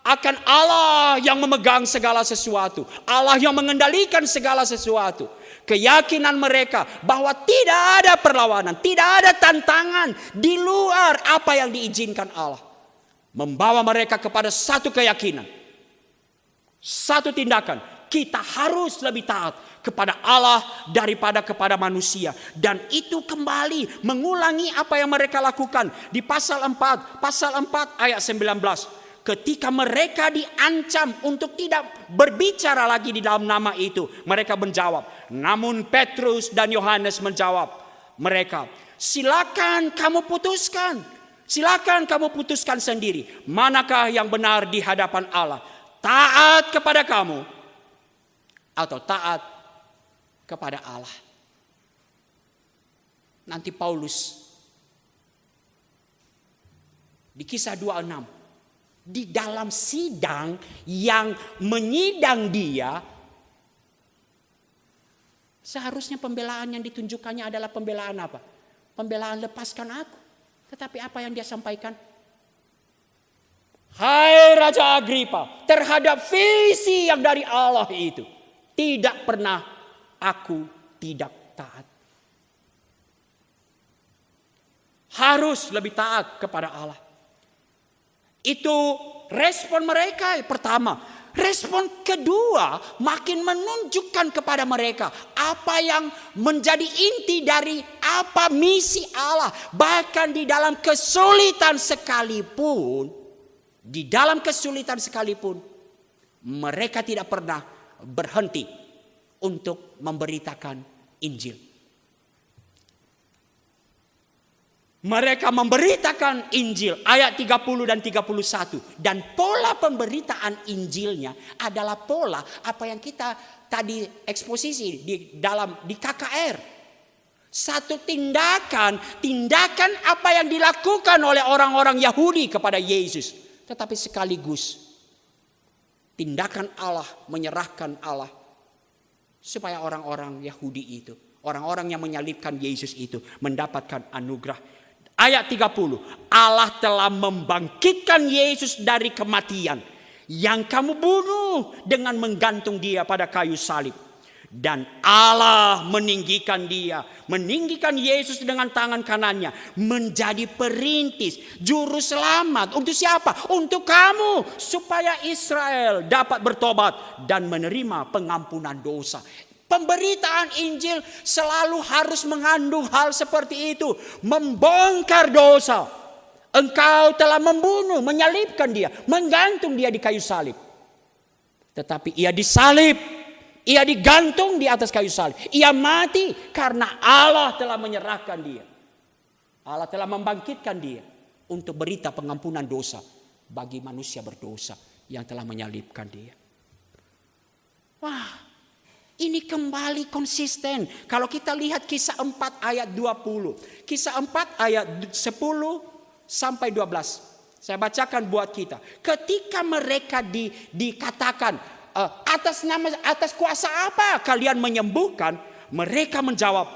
akan Allah yang memegang segala sesuatu, Allah yang mengendalikan segala sesuatu. Keyakinan mereka bahwa tidak ada perlawanan, tidak ada tantangan di luar apa yang diizinkan Allah, membawa mereka kepada satu keyakinan, satu tindakan. Kita harus lebih taat kepada Allah daripada kepada manusia. Dan itu kembali mengulangi apa yang mereka lakukan di pasal 4 ayat 19. Ketika mereka diancam untuk tidak berbicara lagi di dalam nama itu, mereka menjawab. Namun Petrus dan Yohanes menjawab mereka, silakan kamu putuskan. Silakan kamu putuskan sendiri. Manakah yang benar di hadapan Allah? Taat kepada kamu atau taat kepada Allah? Nanti Paulus di kisah 26, di dalam sidang yang menyidang dia, seharusnya pembelaan yang ditunjukkannya adalah pembelaan apa? Pembelaan lepaskan aku. Tetapi apa yang dia sampaikan? Hai Raja Agripa, terhadap visi yang dari Allah itu, tidak pernah aku tidak taat. Harus lebih taat kepada Allah. Itu respon mereka pertama. Respon kedua makin menunjukkan kepada mereka apa yang menjadi inti dari apa misi Allah. Bahkan di dalam kesulitan sekalipun, mereka tidak pernah berhenti untuk memberitakan Injil. Mereka memberitakan Injil ayat 30 dan 31. Dan pola pemberitaan Injilnya adalah pola apa yang kita tadi eksposisi di KKR. Satu tindakan apa yang dilakukan oleh orang-orang Yahudi kepada Yesus. Tetapi sekaligus tindakan Allah, menyerahkan Allah. Supaya orang-orang Yahudi itu, orang-orang yang menyalibkan Yesus itu mendapatkan anugerah. Ayat 30, Allah telah membangkitkan Yesus dari kematian yang kamu bunuh dengan menggantung dia pada kayu salib. Dan Allah meninggikan Yesus dengan tangan kanannya menjadi perintis, juru selamat. Untuk siapa? Untuk kamu, supaya Israel dapat bertobat dan menerima pengampunan dosa. Pemberitaan Injil selalu harus mengandung hal seperti itu. Membongkar dosa. Engkau telah membunuh, menyalibkan dia, menggantung dia di kayu salib. Tetapi ia disalib, ia digantung di atas kayu salib. Ia mati karena Allah telah menyerahkan dia. Allah telah membangkitkan dia untuk berita pengampunan dosa bagi manusia berdosa yang telah menyalibkan dia. Wah, ini kembali konsisten. Kalau kita lihat kisah 4 ayat 20. Kisah 4 ayat 10 sampai 12. Saya bacakan buat kita. Ketika mereka dikatakan, atas kuasa apa kalian menyembuhkan? Mereka menjawab,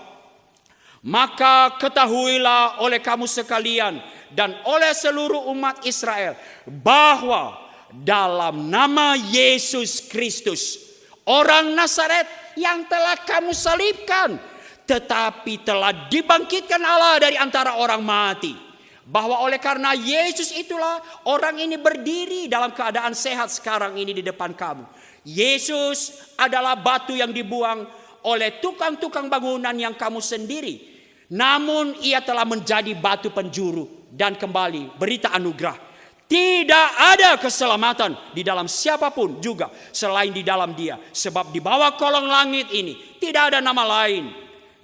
maka ketahuilah oleh kamu sekalian dan oleh seluruh umat Israel bahwa dalam nama Yesus Kristus, orang Nazaret yang telah kamu salibkan, tetapi telah dibangkitkan Allah dari antara orang mati. Bahwa oleh karena Yesus itulah orang ini berdiri dalam keadaan sehat sekarang ini di depan kamu. Yesus adalah batu yang dibuang oleh tukang-tukang bangunan yang kamu sendiri. Namun ia telah menjadi batu penjuru. Dan kembali berita anugerah. Tidak ada keselamatan di dalam siapapun juga selain di dalam Dia. Sebab di bawah kolong langit ini tidak ada nama lain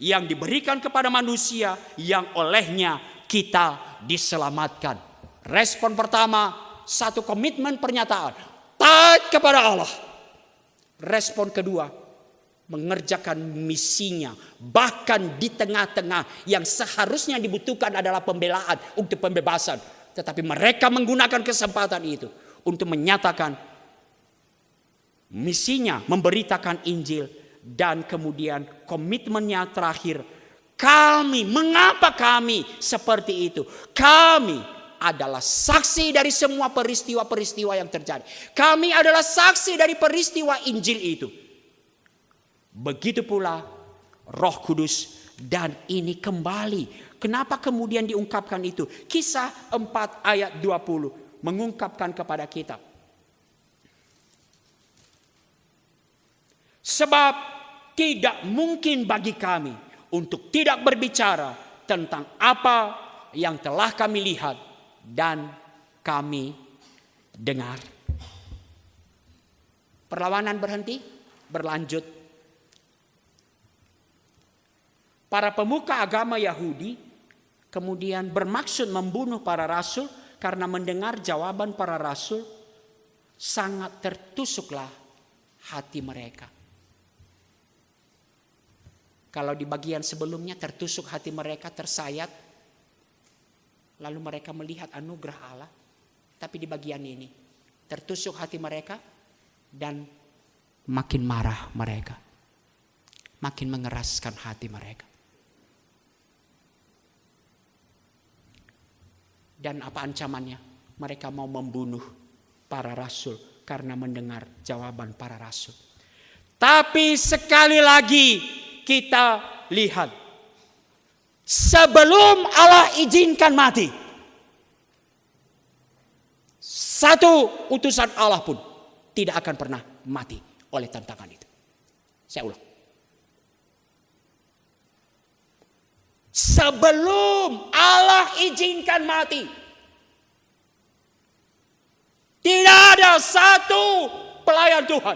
yang diberikan kepada manusia yang olehnya kita diselamatkan. Respon pertama, satu komitmen pernyataan. Taat kepada Allah. Respon kedua, mengerjakan misinya. Bahkan di tengah-tengah yang seharusnya dibutuhkan adalah pembelaan untuk pembebasan. Tetapi mereka menggunakan kesempatan itu untuk menyatakan misinya, memberitakan Injil. Dan kemudian komitmennya terakhir, mengapa kami seperti itu? Kami adalah saksi dari semua peristiwa-peristiwa yang terjadi. Kami adalah saksi dari peristiwa Injil itu. Begitu pula Roh Kudus, dan ini kembali. Kenapa kemudian diungkapkan itu? Kisah 4 ayat 20 mengungkapkan kepada kita. Sebab tidak mungkin bagi kami untuk tidak berbicara tentang apa yang telah kami lihat dan kami dengar. Perlawanan berhenti, berlanjut. Para pemuka agama Yahudi kemudian bermaksud membunuh para rasul karena mendengar jawaban para rasul, sangat tertusuklah hati mereka. Kalau di bagian sebelumnya tertusuk hati mereka, tersayat, lalu mereka melihat anugerah Allah. Tapi di bagian ini tertusuk hati mereka dan makin marah mereka, makin mengeraskan hati mereka. Dan apa ancamannya? Mereka mau membunuh para rasul karena mendengar jawaban para rasul. Tapi sekali lagi kita lihat, sebelum Allah izinkan mati, satu utusan Allah pun tidak akan pernah mati oleh tantangan itu. Saya ulang. Sebelum Allah izinkan mati, tidak ada satu pelayan Tuhan,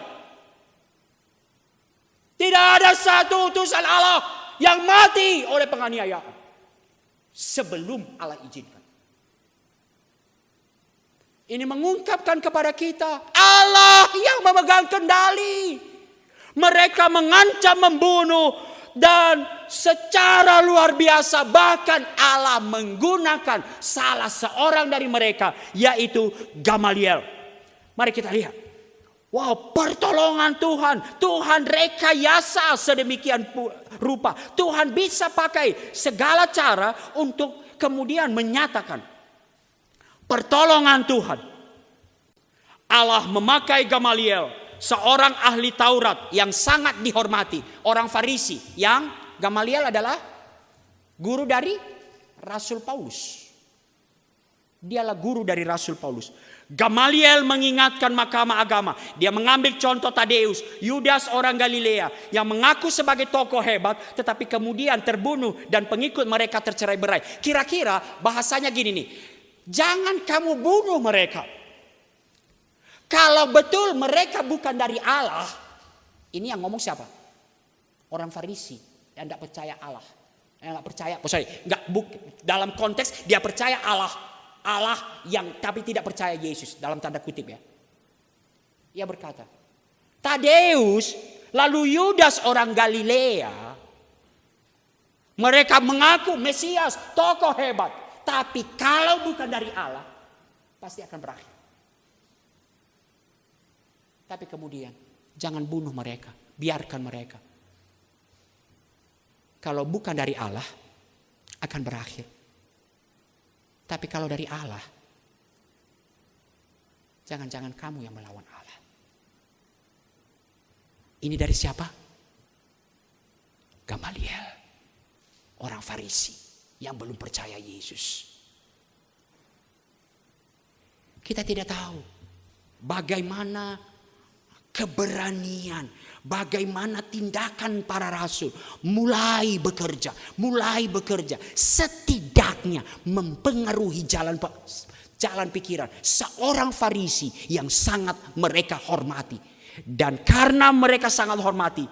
tidak ada satu utusan Allah yang mati oleh penganiayaan sebelum Allah izinkan. Ini mengungkapkan kepada kita Allah yang memegang kendali. Mereka mengancam membunuh dan secara luar biasa bahkan Allah menggunakan salah seorang dari mereka, yaitu Gamaliel. Mari kita lihat. Wow, pertolongan Tuhan. Tuhan rekayasa sedemikian rupa. Tuhan bisa pakai segala cara untuk kemudian menyatakan pertolongan Tuhan. Allah memakai Gamaliel, seorang ahli Taurat yang sangat dihormati, orang Farisi, yang Gamaliel adalah guru dari Rasul Paulus. Dialah guru dari Rasul Paulus. Gamaliel mengingatkan mahkamah agama. Dia mengambil contoh Tadeus, Yudas orang Galilea yang mengaku sebagai tokoh hebat, tetapi kemudian terbunuh dan pengikut mereka tercerai-berai. Kira-kira bahasanya gini nih, jangan kamu bunuh mereka. Kalau betul mereka bukan dari Allah, ini yang ngomong siapa? Orang Farisi yang tidak percaya Allah. Yang percaya, dalam konteks dia percaya Allah yang tapi tidak percaya Yesus, dalam tanda kutip ya. Ia berkata, Tadeus lalu Yudas orang Galilea, mereka mengaku Mesias, tokoh hebat, tapi kalau bukan dari Allah pasti akan berakhir. Tapi kemudian jangan bunuh mereka, biarkan mereka. Kalau bukan dari Allah akan berakhir. Tapi kalau dari Allah, jangan-jangan kamu yang melawan Allah. Ini dari siapa? Gamaliel, orang Farisi yang belum percaya Yesus. Kita tidak tahu bagaimana keberanian. Bagaimana tindakan para rasul mulai bekerja. Setidaknya mempengaruhi jalan pikiran seorang Farisi yang sangat mereka hormati. Dan karena mereka sangat hormati,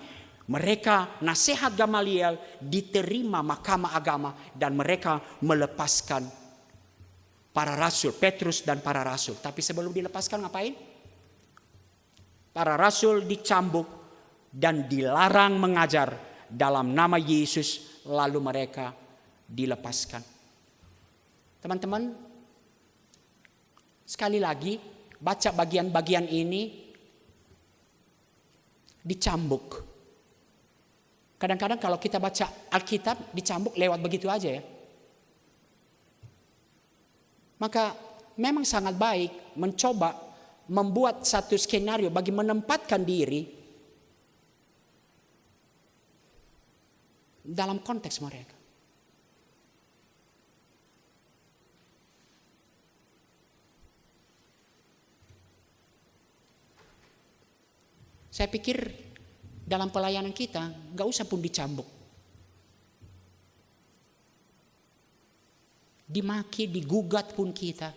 mereka nasihat Gamaliel diterima mahkamah agama dan mereka melepaskan para rasul, Petrus dan para rasul. Tapi sebelum dilepaskan ngapain? Para rasul dicambuk dan dilarang mengajar dalam nama Yesus, lalu mereka dilepaskan. Teman-teman, sekali lagi baca bagian-bagian ini, dicambuk. Kadang-kadang kalau kita baca Alkitab dicambuk lewat begitu aja ya. Maka memang sangat baik mencoba membuat satu skenario bagi menempatkan diri dalam konteks mereka. Saya pikir dalam pelayanan kita gak usah pun dicambuk. Dimaki, digugat pun kita.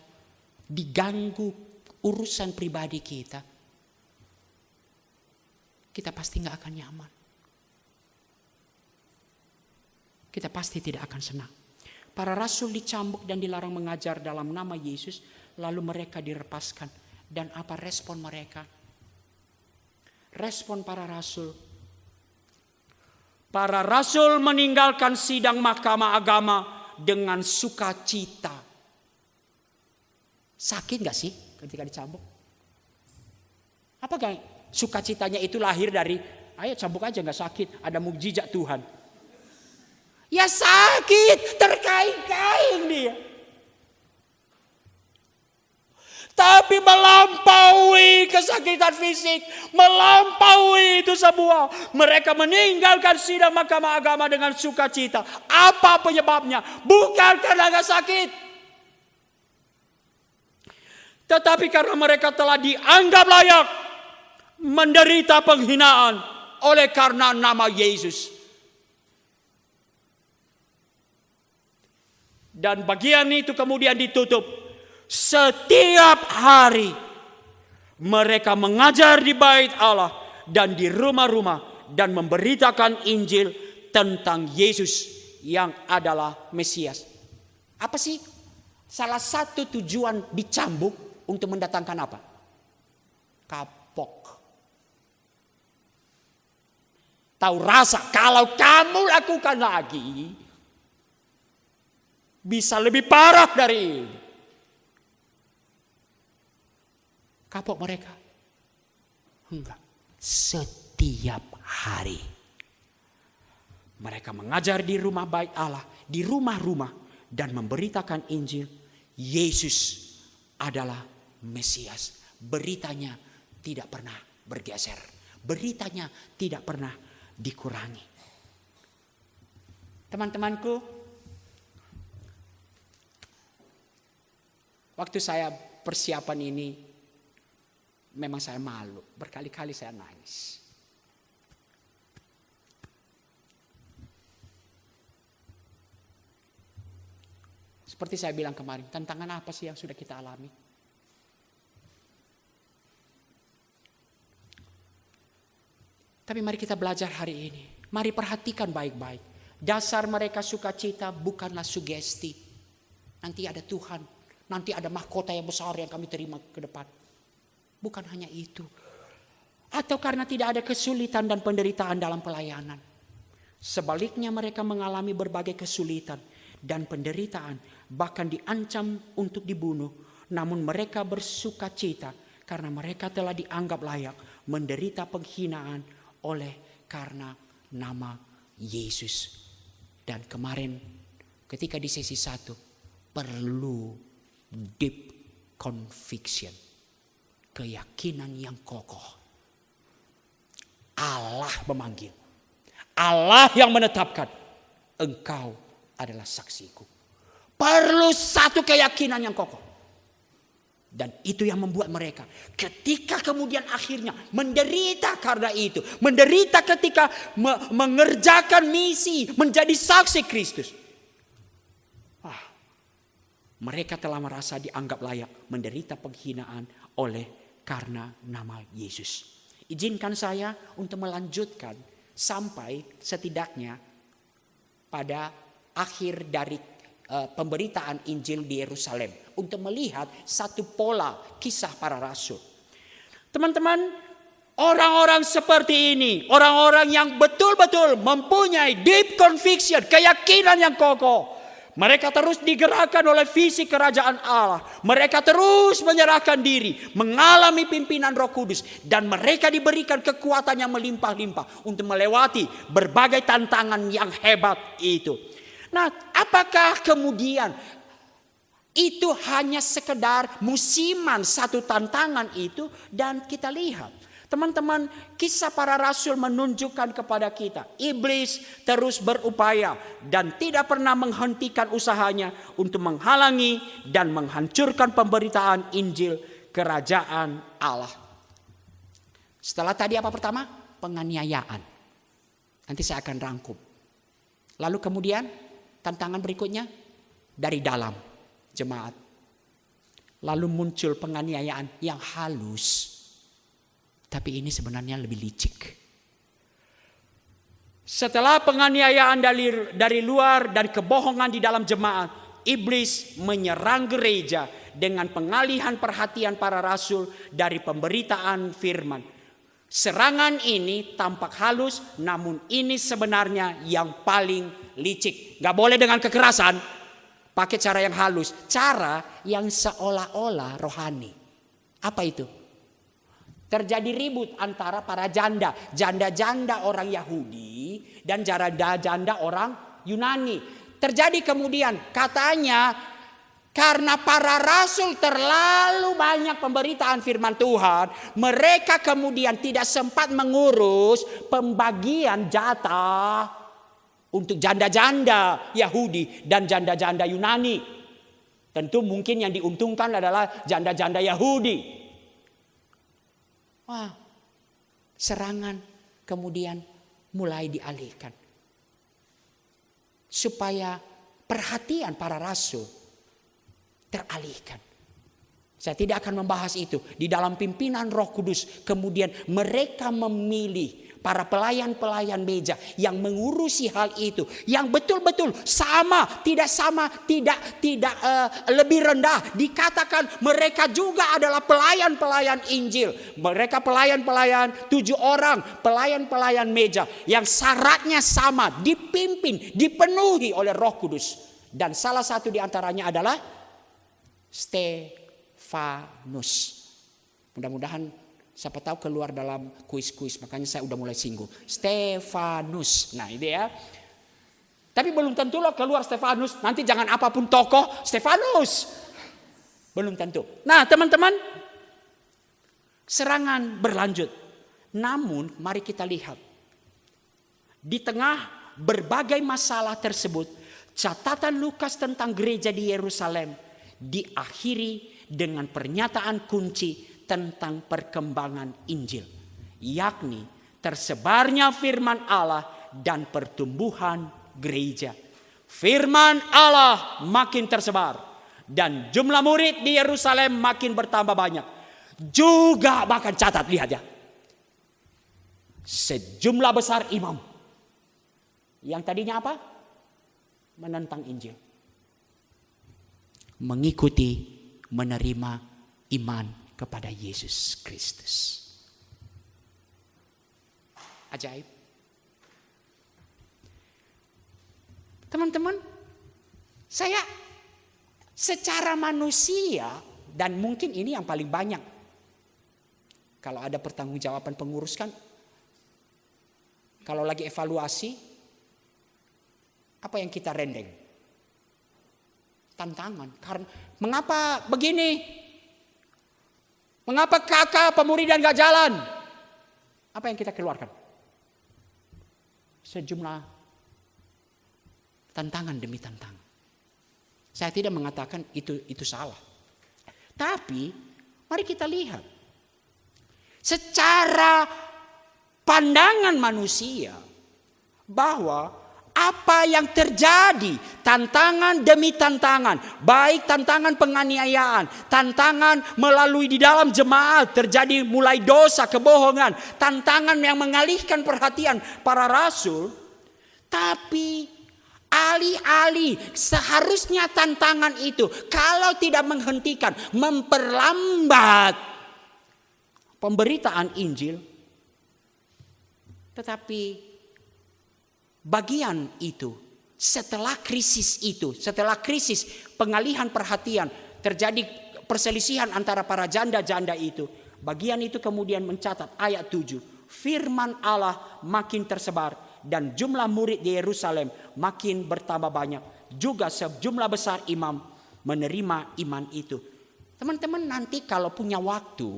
Diganggu urusan pribadi kita. Kita pasti gak akan nyaman. Kita pasti tidak akan senang. Para rasul dicambuk dan dilarang mengajar dalam nama Yesus. Lalu mereka dilepaskan. Dan apa respon mereka? Respon para rasul. Para rasul meninggalkan sidang mahkamah agama dengan sukacita. Sakit gak sih ketika dicambuk? Apakah sukacitanya itu lahir dari, ayo cambuk aja gak sakit, ada mukjizat Tuhan? Ya sakit, terkaing-kaing dia. Tapi melampaui kesakitan fisik, melampaui itu semua. Mereka meninggalkan sidang mahkamah agama dengan sukacita. Apa penyebabnya? Bukan karena gak sakit. Tetapi karena mereka telah dianggap layak menderita penghinaan oleh karena nama Yesus. Dan bagian itu kemudian ditutup. Setiap hari mereka mengajar di bait Allah dan di rumah-rumah dan memberitakan Injil tentang Yesus yang adalah Mesias. Apa sih salah satu tujuan dicambuk untuk mendatangkan apa? Kapok. Tahu rasa kalau kamu lakukan lagi bisa lebih parah dari ini. Kapok mereka? Enggak. Setiap hari mereka mengajar di rumah bait Allah, di rumah-rumah dan memberitakan Injil. Yesus adalah Mesias. Beritanya tidak pernah bergeser. Beritanya tidak pernah dikurangi. Teman-temanku, waktu saya persiapan ini, memang saya malu. Berkali-kali saya nangis. Seperti saya bilang kemarin, tantangan apa sih yang sudah kita alami? Tapi mari kita belajar hari ini. Mari perhatikan baik-baik. Dasar mereka sukacita bukanlah sugesti. Nanti ada Tuhan. Nanti ada mahkota yang besar yang kami terima ke depan. Bukan hanya itu. Atau karena tidak ada kesulitan dan penderitaan dalam pelayanan. Sebaliknya mereka mengalami berbagai kesulitan dan penderitaan. Bahkan diancam untuk dibunuh. Namun mereka bersukacita karena mereka telah dianggap layak menderita penghinaan oleh karena nama Yesus. Dan kemarin ketika di sesi 1 perlu deep conviction. Keyakinan yang kokoh. Allah memanggil. Allah yang menetapkan. Engkau adalah saksiku. Perlu satu keyakinan yang kokoh. Dan itu yang membuat mereka ketika kemudian akhirnya menderita karena itu. Menderita ketika mengerjakan misi menjadi saksi Kristus. Mereka telah merasa dianggap layak menderita penghinaan oleh karena nama Yesus. Izinkan saya untuk melanjutkan sampai setidaknya pada akhir dari pemberitaan Injil di Yerusalem untuk melihat satu pola kisah para rasul. Teman-teman, orang-orang seperti ini, orang-orang yang betul-betul mempunyai deep conviction, keyakinan yang kokoh. Mereka terus digerakkan oleh visi kerajaan Allah. Mereka terus menyerahkan diri, mengalami pimpinan Roh Kudus, dan mereka diberikan kekuatan yang melimpah-limpah untuk melewati berbagai tantangan yang hebat itu. Nah, apakah kemudian itu hanya sekedar musiman satu tantangan itu? Dan kita lihat, teman-teman, kisah para rasul menunjukkan kepada kita, iblis terus berupaya dan tidak pernah menghentikan usahanya untuk menghalangi dan menghancurkan pemberitaan Injil kerajaan Allah. Setelah tadi apa pertama? Penganiayaan. Nanti saya akan rangkum. Lalu kemudian tantangan berikutnya dari dalam jemaat. Lalu muncul penganiayaan yang halus. Tapi ini sebenarnya lebih licik. Setelah penganiayaan dari luar dan kebohongan di dalam jemaat, iblis menyerang gereja dengan pengalihan perhatian para rasul dari pemberitaan firman. Serangan ini tampak halus, namun ini sebenarnya yang paling licik. Gak boleh dengan kekerasan, pakai cara yang halus, cara yang seolah-olah rohani. Apa itu? Terjadi ribut antara para janda orang Yahudi dan janda orang Yunani. Terjadi kemudian katanya karena para rasul terlalu banyak pemberitaan firman Tuhan, mereka kemudian tidak sempat mengurus pembagian jatah untuk janda-janda Yahudi dan janda-janda Yunani. Tentu mungkin yang diuntungkan adalah janda-janda Yahudi. Wah, serangan kemudian mulai dialihkan. Supaya perhatian para rasul teralihkan. Saya tidak akan membahas itu. Di dalam pimpinan Roh Kudus kemudian mereka memilih para pelayan-pelayan meja yang mengurusi hal itu, yang betul-betul tidak lebih rendah. Dikatakan mereka juga adalah pelayan-pelayan Injil. Mereka pelayan-pelayan 7 orang, pelayan-pelayan meja yang syaratnya sama, dipimpin, dipenuhi oleh Roh Kudus. Dan salah satu di antaranya adalah Stefanus. Mudah-mudahan siapa tahu keluar dalam kuis-kuis, makanya saya udah mulai singgung. Stefanus. Nah ini ya. Tapi belum tentu loh keluar Stefanus. Nanti jangan apapun tokoh Stefanus. Belum tentu. Nah teman-teman, serangan berlanjut. Namun mari kita lihat. Di tengah berbagai masalah tersebut, catatan Lukas tentang gereja di Yerusalem diakhiri dengan pernyataan kunci tentang perkembangan Injil, yakni tersebarnya firman Allah dan pertumbuhan gereja. Firman Allah makin tersebar dan jumlah murid di Yerusalem makin bertambah banyak. Juga bahkan catat, lihat ya, sejumlah besar imam yang tadinya apa? Menentang Injil, mengikuti, menerima iman kepada Yesus Kristus. Ajaib. Teman-teman, saya secara manusia, dan mungkin ini yang paling banyak, kalau ada pertanggungjawaban pengurus kan, kalau lagi evaluasi, apa yang kita rendeng? Tantangan. Karena mengapa begini? Mengapa kakak pemuridan gak jalan? Apa yang kita keluarkan? Sejumlah tantangan demi tantangan. Saya tidak mengatakan itu salah. Tapi mari kita lihat. Secara pandangan manusia, bahwa apa yang terjadi, tantangan demi tantangan, baik tantangan penganiayaan, tantangan melalui di dalam jemaat terjadi mulai dosa, kebohongan, tantangan yang mengalihkan perhatian para rasul. Tapi alih-alih seharusnya tantangan itu kalau tidak menghentikan, memperlambat pemberitaan Injil, tetapi bagian itu setelah krisis pengalihan perhatian, terjadi perselisihan antara para janda-janda itu, bagian itu kemudian mencatat ayat 7, firman Allah makin tersebar dan jumlah murid di Yerusalem makin bertambah banyak, juga sejumlah besar imam menerima iman itu. Teman-teman, nanti kalau punya waktu,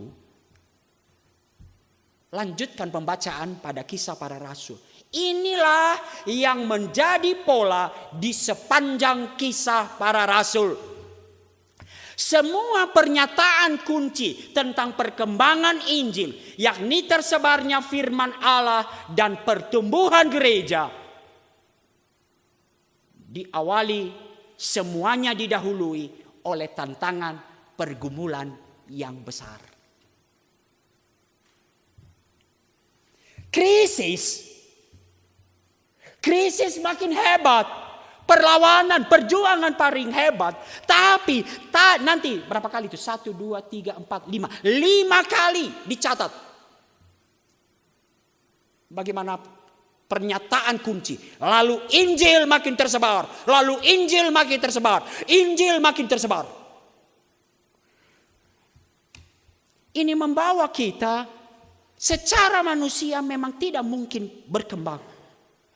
lanjutkan pembacaan pada Kisah Para Rasul. Inilah yang menjadi pola di sepanjang Kisah Para Rasul. Semua pernyataan kunci tentang perkembangan Injil, yakni tersebarnya firman Allah dan pertumbuhan gereja, diawali, semuanya didahului oleh tantangan pergumulan yang besar. Krisis makin hebat, perlawanan, perjuangan paling hebat. Tapi nanti berapa kali itu? 1, 2, 3, 4, 5. 5 kali dicatat. Bagaimana pernyataan kunci. Lalu Injil makin tersebar. Lalu Injil makin tersebar. Injil makin tersebar. Ini membawa kita secara manusia memang tidak mungkin berkembang.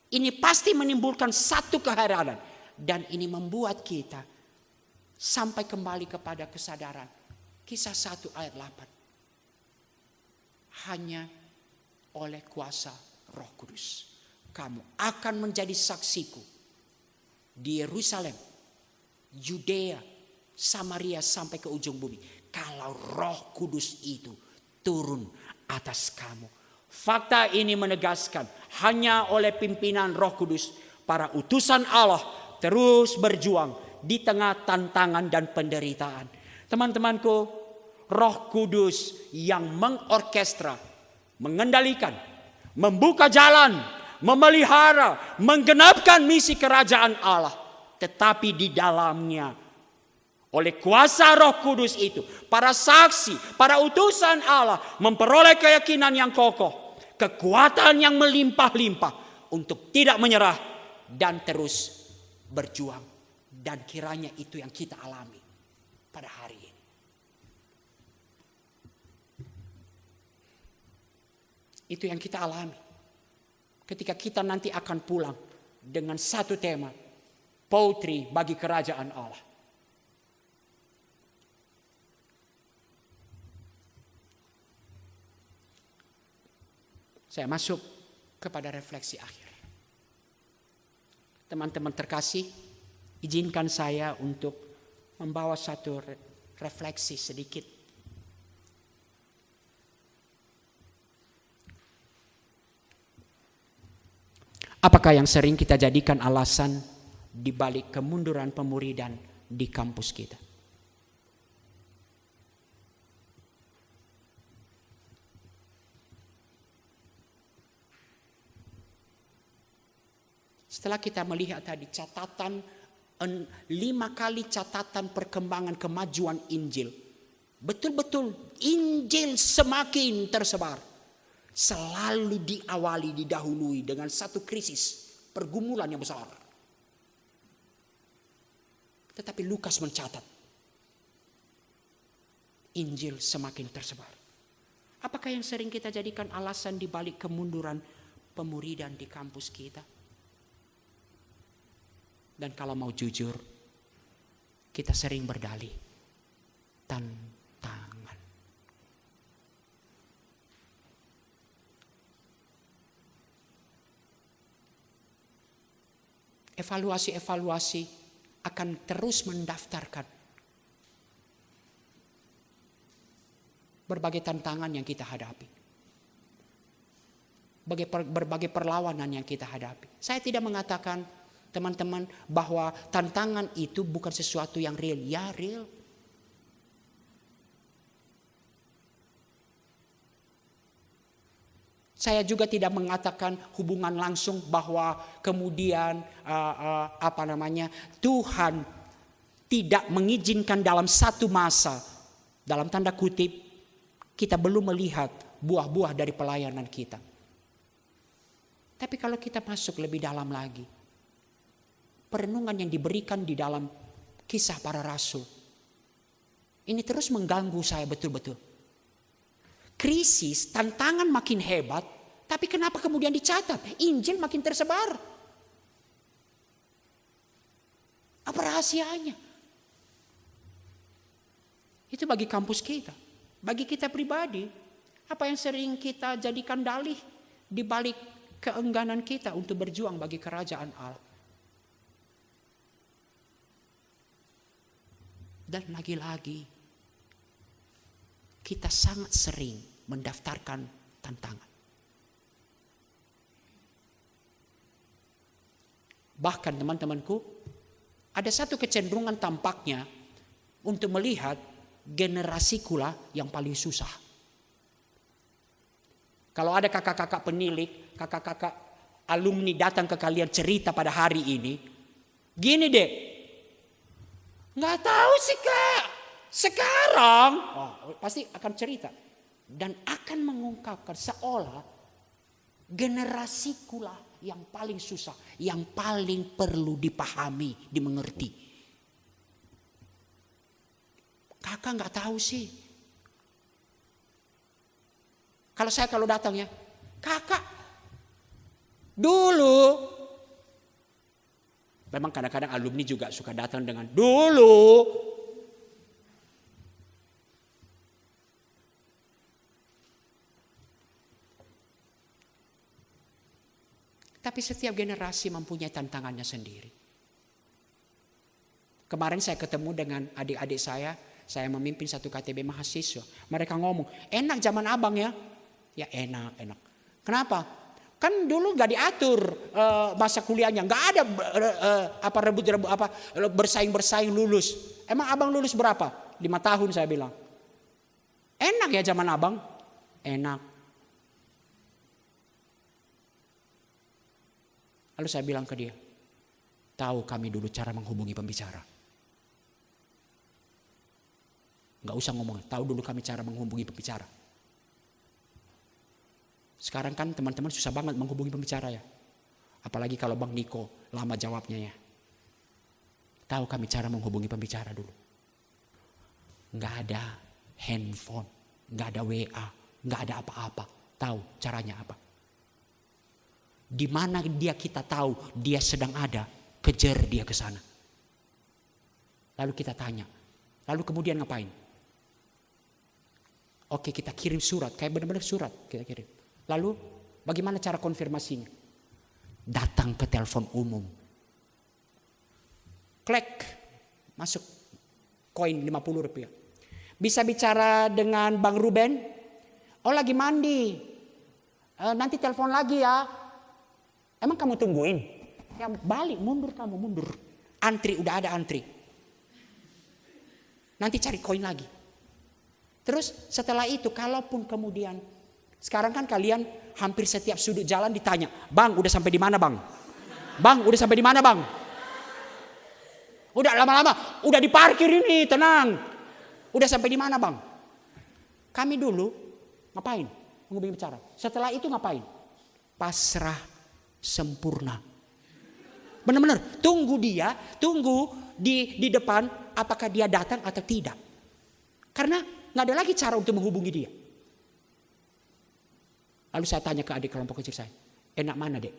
Ini pasti menimbulkan satu keheranan. Dan ini membuat kita sampai kembali kepada kesadaran. Kisah 1 ayat 8. Hanya oleh kuasa Roh Kudus kamu akan menjadi saksiku di Yerusalem, Yudea, Samaria sampai ke ujung bumi. Kalau Roh Kudus itu turun atas kamu. Fakta ini menegaskan hanya oleh pimpinan Roh Kudus para utusan Allah terus berjuang di tengah tantangan dan penderitaan. Teman-temanku, Roh Kudus yang mengorkestra, mengendalikan, membuka jalan, memelihara, menggenapkan misi kerajaan Allah. Tetapi di dalamnya oleh kuasa Roh Kudus itu, para saksi, para utusan Allah memperoleh keyakinan yang kokoh, kekuatan yang melimpah-limpah untuk tidak menyerah dan terus berjuang. Dan kiranya itu yang kita alami pada hari ini. Itu yang kita alami ketika kita nanti akan pulang dengan satu tema, poetry bagi kerajaan Allah. Saya masuk kepada refleksi akhir. Teman-teman terkasih, izinkan saya untuk membawa satu refleksi sedikit. Apakah yang sering kita jadikan alasan di balik kemunduran pemuridan di kampus kita? Setelah kita melihat tadi catatan 5 kali catatan perkembangan kemajuan Injil. Betul-betul Injil semakin tersebar. Selalu diawali, didahului dengan satu krisis, pergumulan yang besar. Tetapi Lukas mencatat Injil semakin tersebar. Apakah yang sering kita jadikan alasan di balik kemunduran pemuridan di kampus kita? Dan kalau mau jujur, kita sering berdalih tantangan. Evaluasi-evaluasi akan terus mendaftarkan berbagai tantangan yang kita hadapi. Berbagai perlawanan yang kita hadapi. Saya tidak mengatakan teman-teman bahwa tantangan itu bukan sesuatu yang real. Ya, real. Saya juga tidak mengatakan hubungan langsung bahwa kemudian Tuhan tidak mengizinkan dalam satu masa, dalam tanda kutip, kita belum melihat buah-buah dari pelayanan kita. Tapi kalau kita masuk lebih dalam lagi, perenungan yang diberikan di dalam Kisah Para Rasul, ini terus mengganggu saya betul-betul. Krisis, tantangan makin hebat, tapi kenapa kemudian dicatat? Injil makin tersebar. Apa rahasianya? Itu bagi kampus kita, bagi kita pribadi, apa yang sering kita jadikan dalih di balik keengganan kita untuk berjuang bagi kerajaan Allah. Dan lagi-lagi kita sangat sering mendaftarkan tantangan. Bahkan teman-temanku, ada satu kecenderungan tampaknya untuk melihat generasikulah yang paling susah. Kalau ada kakak-kakak penilik, kakak-kakak alumni datang ke kalian cerita pada hari ini, gini deh, nggak tahu sih kak, sekarang, pasti akan cerita dan akan mengungkapkan seolah generasikulah yang paling susah, yang paling perlu dipahami, dimengerti. Kakak nggak tahu sih. Kalau datang ya, kakak dulu. Memang kadang-kadang alumni juga suka datang dengan dulu. Tapi setiap generasi mempunyai tantangannya sendiri. Kemarin saya ketemu dengan adik-adik saya memimpin satu KTB mahasiswa. Mereka ngomong, enak zaman abang ya. Ya enak. Kenapa? Kan dulu nggak diatur masa kuliahnya, nggak ada bersaing lulus. Emang abang lulus berapa? 5 tahun saya bilang. Enak ya zaman abang, enak. Lalu saya bilang ke dia, tahu kami dulu cara menghubungi pembicara. Nggak usah ngomong, tahu dulu kami cara menghubungi pembicara. Sekarang kan teman-teman susah banget menghubungi pembicara ya. Apalagi kalau Bang Niko lama jawabnya ya. Tahu kami cara menghubungi pembicara dulu. Nggak ada handphone, nggak ada WA, nggak ada apa-apa. Tahu caranya apa? Di mana dia kita tahu dia sedang ada, kejar dia ke sana. Lalu kita tanya, lalu kemudian ngapain? Oke, kita kirim surat, kayak benar-benar surat kita kirim. Lalu bagaimana cara konfirmasinya? Datang ke telepon umum. Klek, masuk koin 50 rupiah. Bisa bicara dengan Bang Ruben? Oh lagi mandi. Nanti telepon lagi ya. Emang kamu tungguin? Ya balik, mundur kamu, mundur. Antri, udah ada antri. Nanti cari koin lagi. Terus setelah itu kalaupun kemudian, sekarang kan kalian hampir setiap sudut jalan ditanya, Bang udah sampai di mana bang? Bang udah sampai di mana bang? Udah lama-lama, udah di parkir ini, tenang. Udah sampai di mana bang? Kami dulu ngapain? Menghubungi bicara. Setelah itu ngapain? Pasrah sempurna. Benar-benar tunggu dia, tunggu di depan apakah dia datang atau tidak. Karena nggak ada lagi cara untuk menghubungi dia. Lalu saya tanya ke adik kelompok kecil saya, enak mana dek?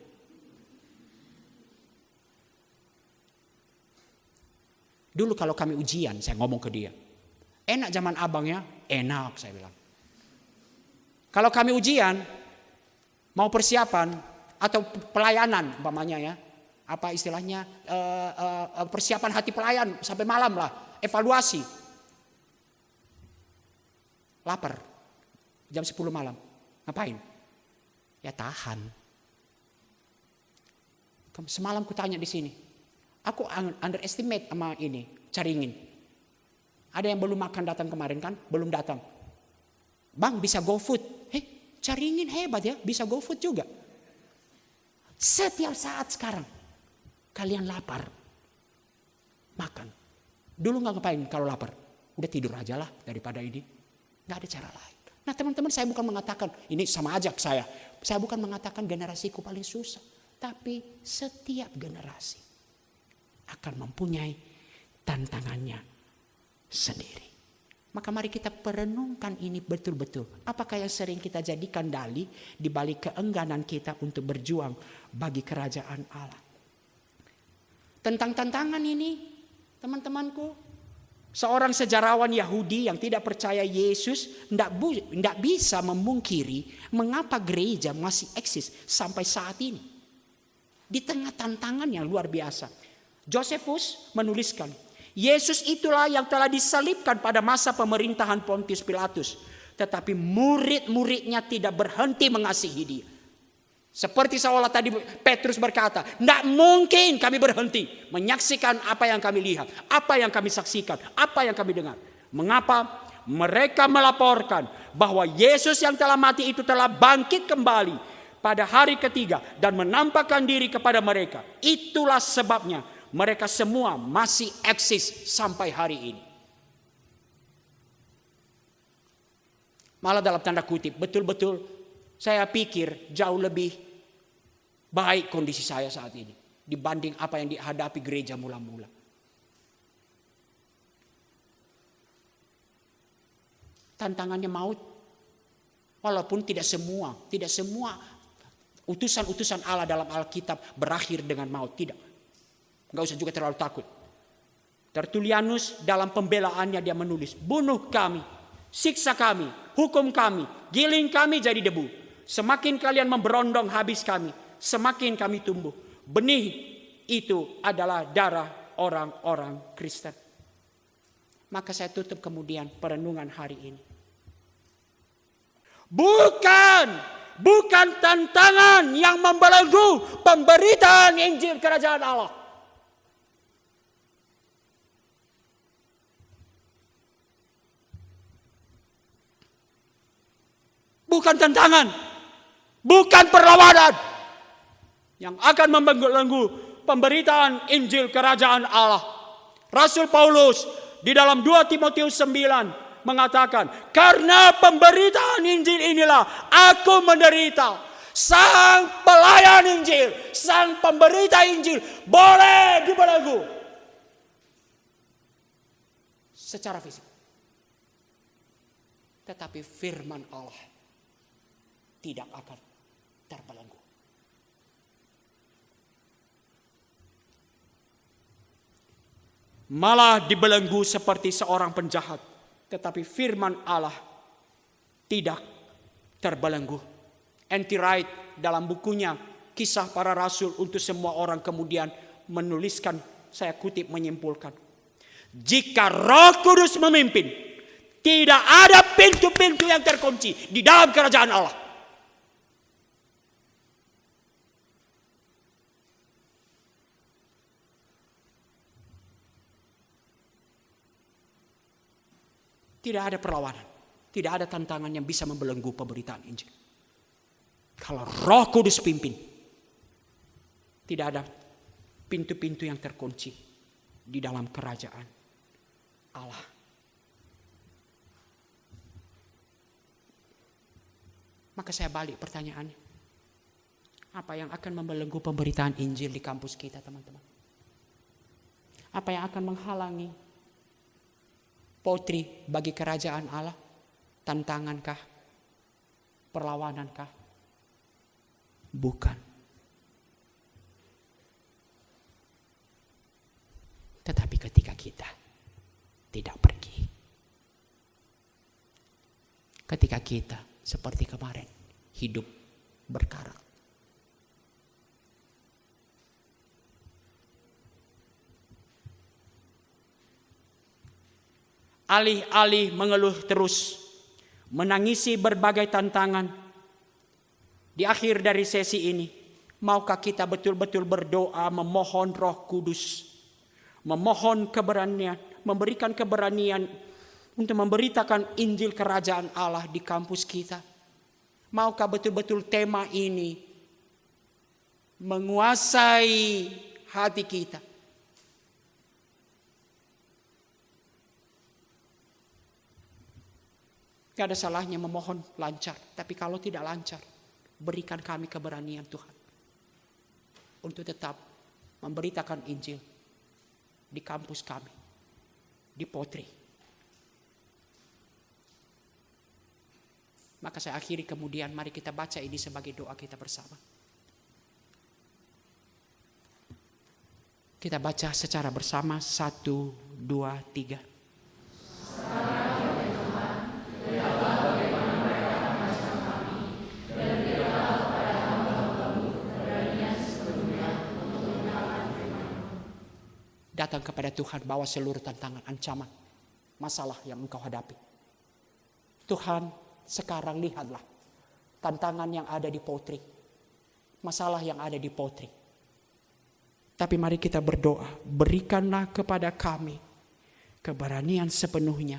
Dulu kalau kami ujian, saya ngomong ke dia, enak zaman abang ya? Enak, saya bilang. Kalau kami ujian, mau persiapan atau pelayanan, umpamanya ya, apa istilahnya, persiapan hati pelayan sampai malam lah, evaluasi. Lapar, Jam 10 malam. Ngapain? Ya tahan. Semalam ku tanya di sini. Aku underestimate sama ini, Caringin. Ada yang belum makan datang kemarin kan? Belum datang. Bang bisa GoFood. Caringin hebat ya, bisa GoFood juga. Setiap saat sekarang kalian lapar, makan. Dulu nggak ngapain kalau lapar? Udah tidur aja lah daripada ini. Nggak ada cara lain. Nah teman-teman, saya bukan mengatakan, ini sama aja saya. Saya bukan mengatakan generasiku paling susah. Tapi setiap generasi akan mempunyai tantangannya sendiri. Maka mari kita perenungkan ini betul-betul. Apakah yang sering kita jadikan dalih di balik keengganan kita untuk berjuang bagi kerajaan Allah. Tentang tantangan ini, teman-temanku, seorang sejarawan Yahudi yang tidak percaya Yesus tidak bisa memungkiri mengapa gereja masih eksis sampai saat ini. Di tengah tantangan yang luar biasa. Josephus menuliskan, Yesus itulah yang telah disalibkan pada masa pemerintahan Pontius Pilatus. Tetapi murid-muridnya tidak berhenti mengasihi dia. Seperti seolah tadi Petrus berkata, tidak mungkin kami berhenti menyaksikan apa yang kami lihat, apa yang kami saksikan, apa yang kami dengar. Mengapa? Mereka melaporkan bahwa Yesus yang telah mati itu telah bangkit kembali pada hari ketiga dan menampakkan diri kepada mereka. Itulah sebabnya mereka semua masih eksis sampai hari ini. Malah dalam tanda kutip, betul-betul saya pikir jauh lebih baik kondisi saya saat ini dibanding apa yang dihadapi gereja mula-mula. Tantangannya maut. Walaupun tidak semua utusan-utusan Allah dalam Alkitab berakhir dengan maut, tidak. Enggak usah juga terlalu takut. Tertullianus dalam pembelaannya dia menulis, bunuh kami, siksa kami, hukum kami, giling kami jadi debu. Semakin kalian memberondong habis kami, semakin kami tumbuh. Benih itu adalah darah orang-orang Kristen. Maka saya tutup kemudian perenungan hari ini. Bukan tantangan yang membelenggu pemberitaan Injil Kerajaan Allah. Bukan tantangan, bukan perlawanan yang akan membelenggu pemberitaan Injil Kerajaan Allah. Rasul Paulus di dalam 2 Timotius 9 mengatakan, karena pemberitaan Injil inilah aku menderita. Sang pelayan Injil, sang pemberita Injil boleh dibelenggu secara fisik. Tetapi firman Allah tidak akan terbelenggu. Malah dibelenggu seperti seorang penjahat. Tetapi firman Allah tidak terbelenggu. N.T. Wright dalam bukunya Kisah Para Rasul untuk Semua Orang kemudian menuliskan, saya kutip menyimpulkan, jika Roh Kudus memimpin, tidak ada pintu-pintu yang terkunci di dalam kerajaan Allah. Tidak ada perlawanan, tidak ada tantangan yang bisa membelenggu pemberitaan Injil. Kalau Roh Kudus pimpin, tidak ada pintu-pintu yang terkunci di dalam kerajaan Allah. Maka saya balik pertanyaannya. Apa yang akan membelenggu pemberitaan Injil di kampus kita, teman-teman? Apa yang akan menghalangi potri bagi kerajaan Allah? Tantangankah? Perlawanankah? Bukan. Tetapi ketika kita tidak pergi, ketika kita seperti kemarin hidup berkarat, alih-alih mengeluh terus menangisi berbagai tantangan. Di akhir dari sesi ini, maukah kita betul-betul berdoa memohon Roh Kudus, memohon keberanian, memberikan keberanian untuk memberitakan Injil Kerajaan Allah di kampus kita. Maukah betul-betul tema ini menguasai hati kita? Gak ada salahnya memohon lancar. Tapi kalau tidak lancar, berikan kami keberanian Tuhan untuk tetap memberitakan Injil di kampus kami, di Potri. Maka saya akhiri kemudian, mari kita baca ini sebagai doa kita bersama. Kita baca secara bersama, 1, 2, 3. Datang kepada Tuhan, bawa seluruh tantangan, ancaman, masalah yang engkau hadapi. Tuhan, sekarang lihatlah tantangan yang ada di Potri, masalah yang ada di Potri. Tapi mari kita berdoa, berikanlah kepada kami keberanian sepenuhnya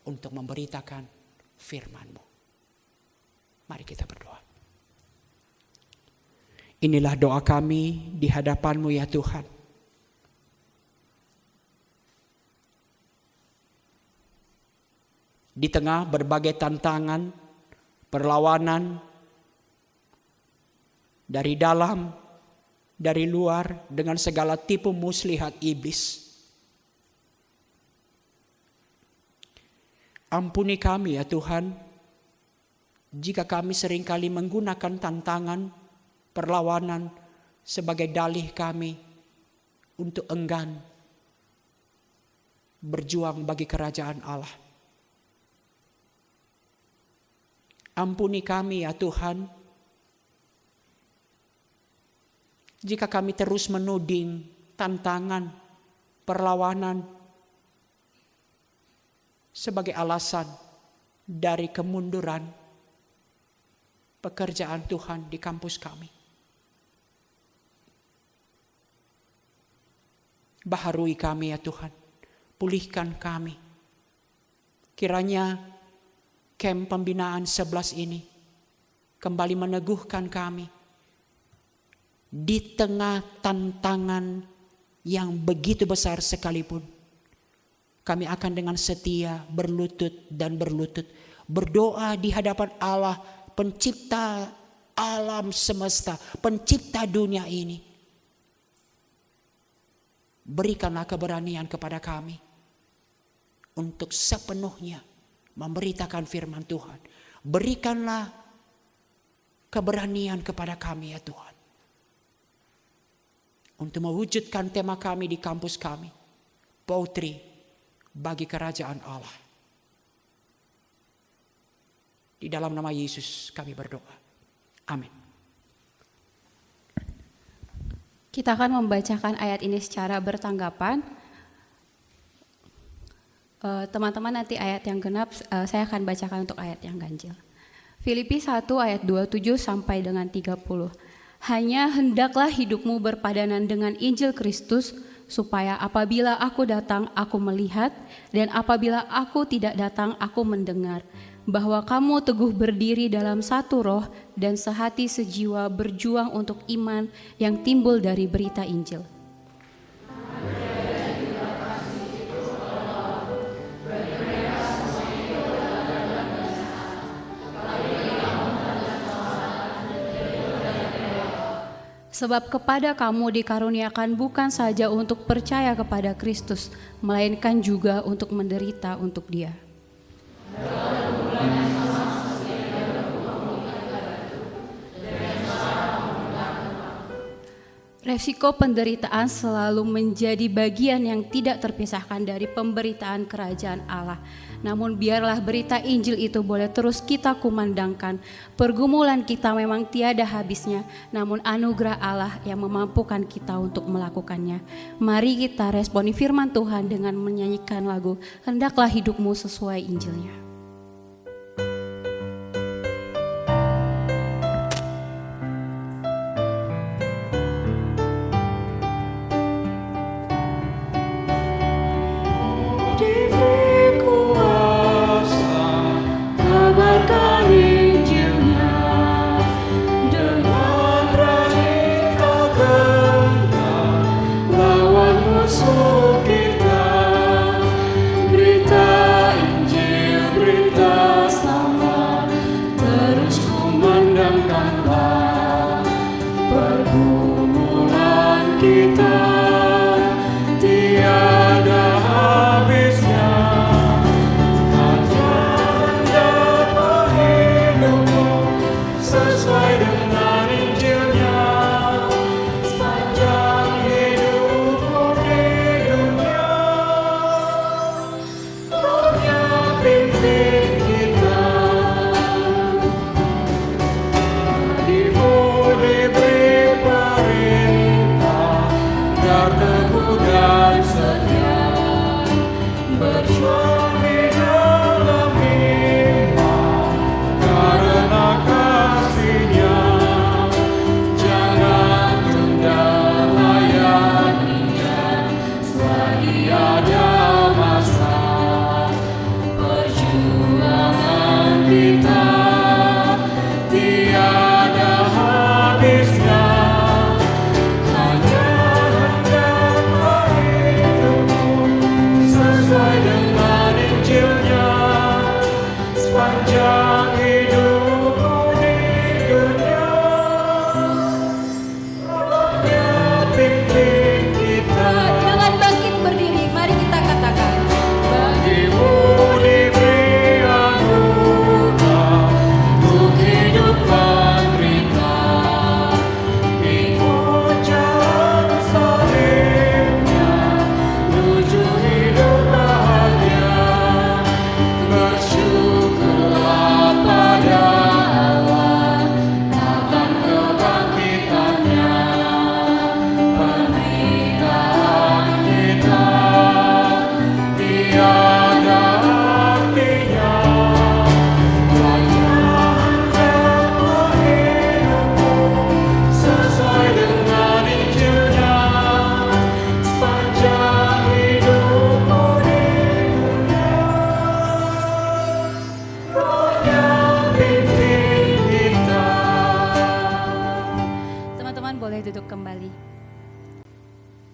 untuk memberitakan firman-Mu. Mari kita berdoa. Inilah doa kami di hadapan-Mu ya Tuhan. Di tengah berbagai tantangan, perlawanan, dari dalam, dari luar, dengan segala tipu muslihat iblis. Ampuni kami ya Tuhan, jika kami seringkali menggunakan tantangan, perlawanan sebagai dalih kami untuk enggan berjuang bagi kerajaan Allah. Ampuni kami ya Tuhan, jika kami terus menuding tantangan, perlawanan sebagai alasan dari kemunduran pekerjaan Tuhan di kampus kami. Baharui kami ya Tuhan, pulihkan kami. Kiranya camp pembinaan 11 ini kembali meneguhkan kami di tengah tantangan yang begitu besar sekalipun. Kami akan dengan setia berlutut dan berlutut berdoa di hadapan Allah, pencipta alam semesta, pencipta dunia ini. Berikanlah keberanian kepada kami untuk sepenuhnya memberitakan firman Tuhan. Berikanlah keberanian kepada kami ya Tuhan, untuk mewujudkan tema kami di kampus kami, Potri bagi kerajaan Allah. Di dalam nama Yesus kami berdoa. Amin. Kita akan membacakan ayat ini secara bertanggapan. Teman-teman, nanti ayat yang genap saya akan bacakan untuk ayat yang ganjil. Filipi 1 ayat 27 sampai dengan 30. Hanya hendaklah hidupmu berpadanan dengan Injil Kristus, supaya apabila aku datang aku melihat, dan apabila aku tidak datang aku mendengar, bahwa kamu teguh berdiri dalam satu roh dan sehati sejiwa berjuang untuk iman yang timbul dari berita Injil. Sebab kepada kamu dikaruniakan bukan saja untuk percaya kepada Kristus, melainkan juga untuk menderita untuk Dia. Resiko penderitaan selalu menjadi bagian yang tidak terpisahkan dari pemberitaan kerajaan Allah. Namun biarlah berita Injil itu boleh terus kita kumandangkan. Pergumulan kita memang tiada habisnya, namun anugerah Allah yang memampukan kita untuk melakukannya. Mari kita responi firman Tuhan dengan menyanyikan lagu Hendaklah Hidupmu Sesuai Injilnya. teguh dan setia, berjuang di dalam iman karena kasih-Nya. Jangan tunda layaninya selagi ada masa. Perjuangan kita tiada habisnya, hanya hendaklah hidupmu sesuai dengan Injilnya. Sepanjang hidupmu di dunia, Rohnya pimpin kita. Dengan bangkit berdiri, mari kita katakan, Bagimu diberi anugerah untuk hidup menderita, ikut jalan salibnya, menuju hidup bahagia. Bersyukurlah pada Allah akan kebangkitannya. Pernikahan kita tiada artinya, hanya hendaklah hidupmu sesuai dengan Injilnya. Sepanjang hidupmu di dunia, Rohnya pimpin kita. teman-teman boleh duduk kembali.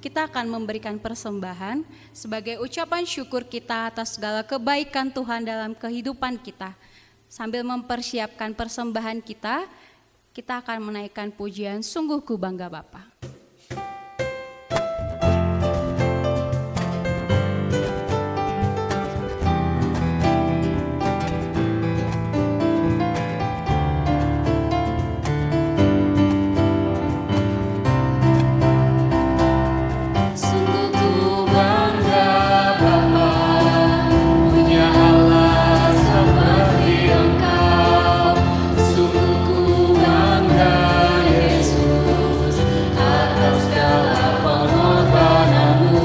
Kita akan memberikan persembahan sebagai ucapan syukur kita atas segala kebaikan Tuhan dalam kehidupan kita. Sambil mempersiapkan persembahan kita akan menaikkan pujian Sungguh Ku Bangga Bapa. Sungguh ku bangga Bapa, punya Allah seperti Engkau. Sungguh ku bangga Yesus atas segala pengorbananmu.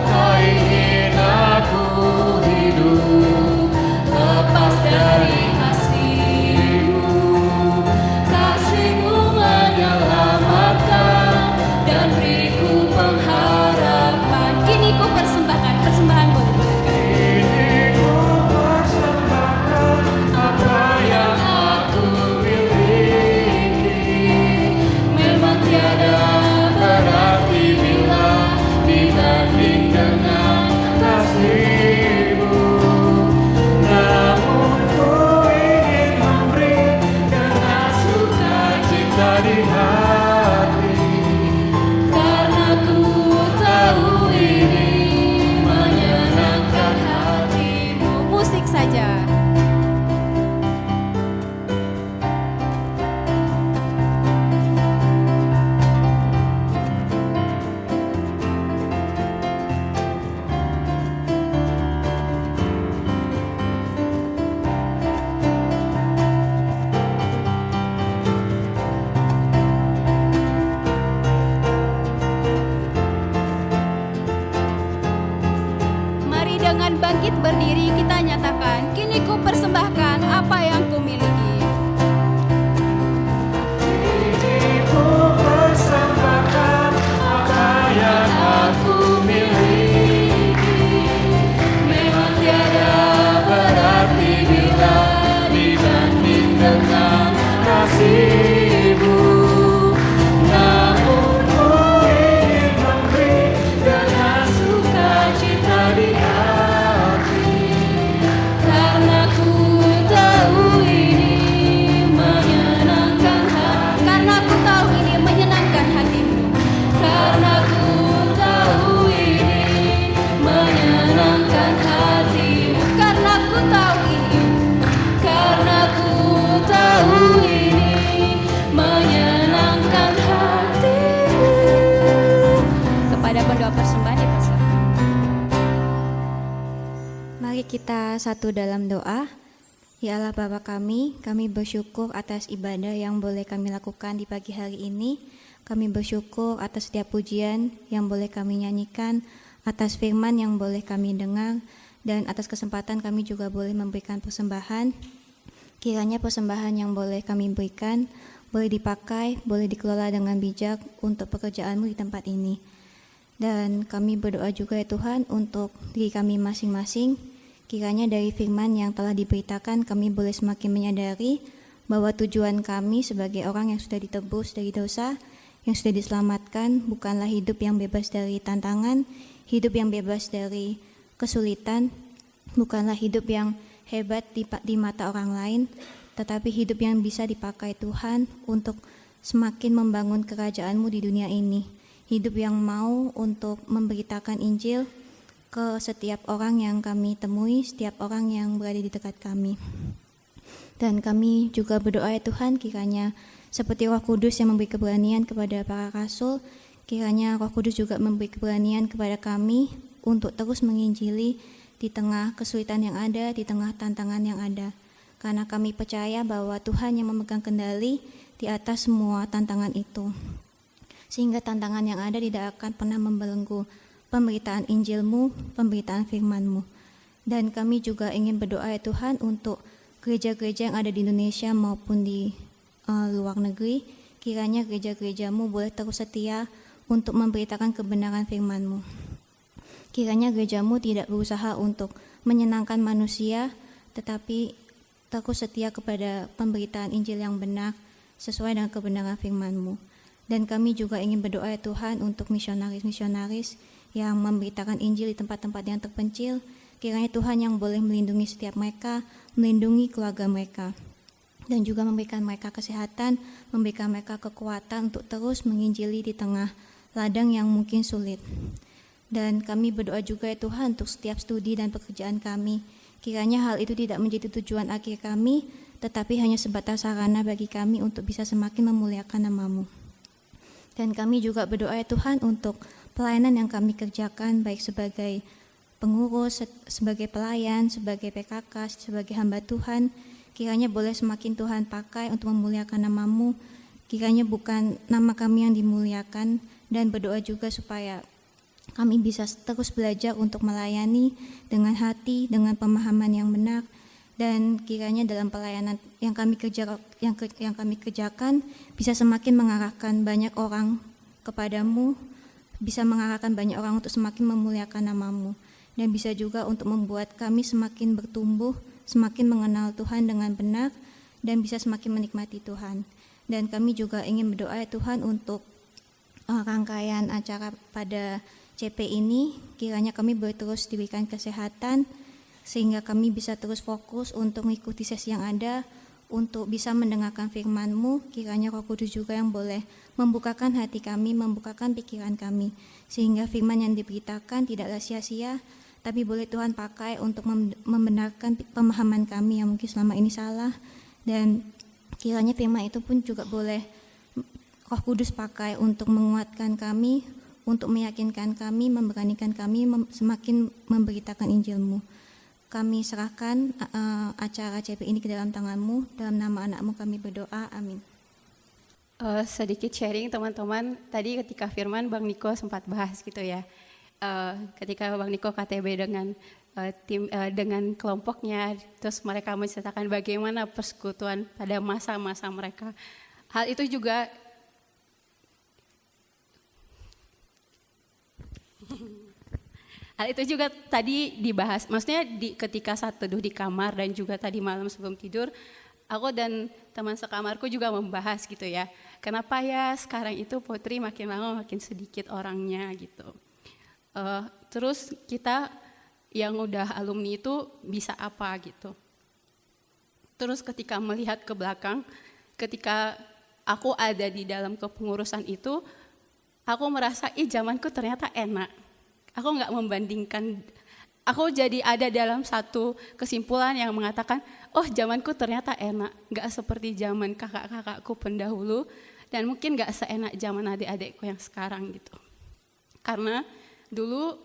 Tak ingin aku hidup lepas dari kasih-Mu. Kasih-Mu menyelamatkan dan beriku pengharapan. Kini ku persembahkan persembahan boleh. Kini ku persembahkan apa yang aku miliki. Memang tiada berarti bila dibanding dengan kasih-Mu. Namun ku ingin memberi dengan sukacita di hati, karena ku tahu ini menyenangkan hati-Mu. Musik saja. Mari dengan bangkit berdiri kita nyatakan, kini ku persembahkan apa yang ku miliki. Kini ku persembahkan apa yang aku miliki. Memang tiada berarti bila dibanding dengan kasih-Mu. Namun ku ingin memberi dengan sukacita di hati, karena ku tahu ini menyenangkan hati. Karena ku tahu ini menyenangkan hatimu. Karena ku tahu ini menyenangkan hati-Mu. Karena ku tahu ini. Karena ku tahu ini menyenangkan hati-Mu. Kepada pendoa persembahan dipersilakan. Mari kita satu dalam doa. Ya Allah Bapa kami bersyukur atas ibadah yang boleh kami lakukan di pagi hari ini. Kami bersyukur atas setiap pujian yang boleh kami nyanyikan, atas firman yang boleh kami dengar, dan atas kesempatan kami juga boleh memberikan persembahan. Kiranya persembahan yang boleh kami berikan boleh dipakai, boleh dikelola dengan bijak untuk pekerjaan-Mu di tempat ini. Dan kami berdoa juga ya Tuhan untuk diri kami masing-masing. Kiranya dari firman yang telah diberitakan kami boleh semakin menyadari bahwa tujuan kami sebagai orang yang sudah ditebus dari dosa, yang sudah diselamatkan, bukanlah hidup yang bebas dari tantangan, hidup yang bebas dari kesulitan, bukanlah hidup yang hebat di mata orang lain, tetapi hidup yang bisa dipakai Tuhan untuk semakin membangun kerajaan-Mu di dunia ini. Hidup yang mau untuk memberitakan Injil ke setiap orang yang kami temui, setiap orang yang berada di dekat kami. Dan kami juga berdoa ya Tuhan, kiranya seperti Roh Kudus yang memberi keberanian kepada para rasul, kiranya Roh Kudus juga memberi keberanian kepada kami untuk terus menginjili di tengah kesulitan yang ada, di tengah tantangan yang ada. Karena kami percaya bahwa Tuhan yang memegang kendali di atas semua tantangan itu. Sehingga tantangan yang ada tidak akan pernah membelenggu pemberitaan Injil-Mu, pemberitaan firman-Mu. Dan kami juga ingin berdoa ya Tuhan untuk gereja-gereja yang ada di Indonesia maupun di luar negeri. Kiranya gereja-gereja-Mu boleh terus setia untuk memberitakan kebenaran firman-Mu. Kiranya gereja-Mu tidak berusaha untuk menyenangkan manusia, tetapi terus setia kepada pemberitaan Injil yang benar sesuai dengan kebenaran firman-Mu. Dan kami juga ingin berdoa ya Tuhan untuk misionaris-misionaris yang memberitakan Injil di tempat-tempat yang terpencil. Kiranya Tuhan yang boleh melindungi setiap mereka, melindungi keluarga mereka, dan juga memberikan mereka kesehatan, memberikan mereka kekuatan untuk terus menginjili di tengah ladang yang mungkin sulit. Dan kami berdoa juga ya Tuhan untuk setiap studi dan pekerjaan kami. Kiranya hal itu tidak menjadi tujuan akhir kami, tetapi hanya sebatas sarana bagi kami untuk bisa semakin memuliakan nama-Mu. Dan kami juga berdoa ya Tuhan untuk pelayanan yang kami kerjakan, baik sebagai pengurus, sebagai pelayan, sebagai PKK, sebagai hamba Tuhan. Kiranya boleh semakin Tuhan pakai untuk memuliakan nama-Mu. Kiranya bukan nama kami yang dimuliakan, dan berdoa juga supaya kami bisa terus belajar untuk melayani dengan hati, dengan pemahaman yang benar, dan kiranya dalam pelayanan yang kami kerjakan bisa semakin mengarahkan banyak orang kepadamu, bisa mengarahkan banyak orang untuk semakin memuliakan nama-Mu, dan bisa juga untuk membuat kami semakin bertumbuh, semakin mengenal Tuhan dengan benar, dan bisa semakin menikmati Tuhan. Dan kami juga ingin berdoa ya Tuhan untuk rangkaian acara pada CP ini, kiranya kami boleh terus diberikan kesehatan, sehingga kami bisa terus fokus untuk mengikuti sesi yang ada, untuk bisa mendengarkan firman-Mu. Kiranya Roh Kudus juga yang boleh membukakan hati kami, membukakan pikiran kami, sehingga firman yang diberitakan tidaklah sia-sia, tapi boleh Tuhan pakai untuk membenarkan pemahaman kami yang mungkin selama ini salah. Dan kiranya firman itu pun juga boleh Roh Kudus pakai untuk menguatkan kami, untuk meyakinkan kami, memberanikan kami semakin memberitakan Injil-Mu. Kami serahkan acara CP ini ke dalam tangan-Mu, dalam nama anak-Mu kami berdoa, amin. Sedikit sharing teman-teman, tadi ketika firman Bang Niko sempat bahas gitu ya, ketika Bang Niko KTB dengan dengan kelompoknya, terus mereka menceritakan bagaimana persekutuan pada masa-masa mereka. Hal itu juga tadi dibahas, maksudnya ketika saat teduh di kamar dan juga tadi malam sebelum tidur, aku dan teman sekamarku juga membahas gitu ya, kenapa ya sekarang itu Putri makin lama makin sedikit orangnya gitu. Terus kita yang udah alumni itu bisa apa gitu. Terus ketika melihat ke belakang, ketika aku ada di dalam kepengurusan itu, aku merasa zamanku ternyata enak. Aku nggak membandingkan, aku jadi ada dalam satu kesimpulan yang mengatakan, oh zamanku ternyata enak, nggak seperti zaman kakak-kakakku pendahulu, dan mungkin nggak seenak zaman adik-adikku yang sekarang gitu. Karena dulu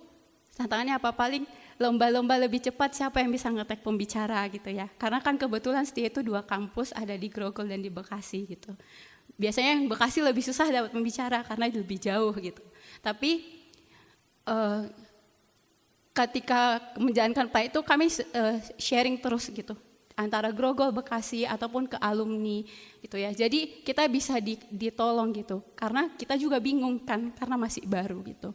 tantangannya apa, paling lomba-lomba lebih cepat siapa yang bisa ngetek pembicara gitu ya. Karena kan kebetulan setia itu 2 kampus, ada di Grogol dan di Bekasi gitu. Biasanya yang Bekasi lebih susah dapat pembicara karena lebih jauh gitu. Tapi ketika menjalankan PAI itu kami sharing terus gitu antara Grogol, Bekasi ataupun ke alumni gitu ya. Jadi kita bisa ditolong gitu karena kita juga bingung kan karena masih baru gitu.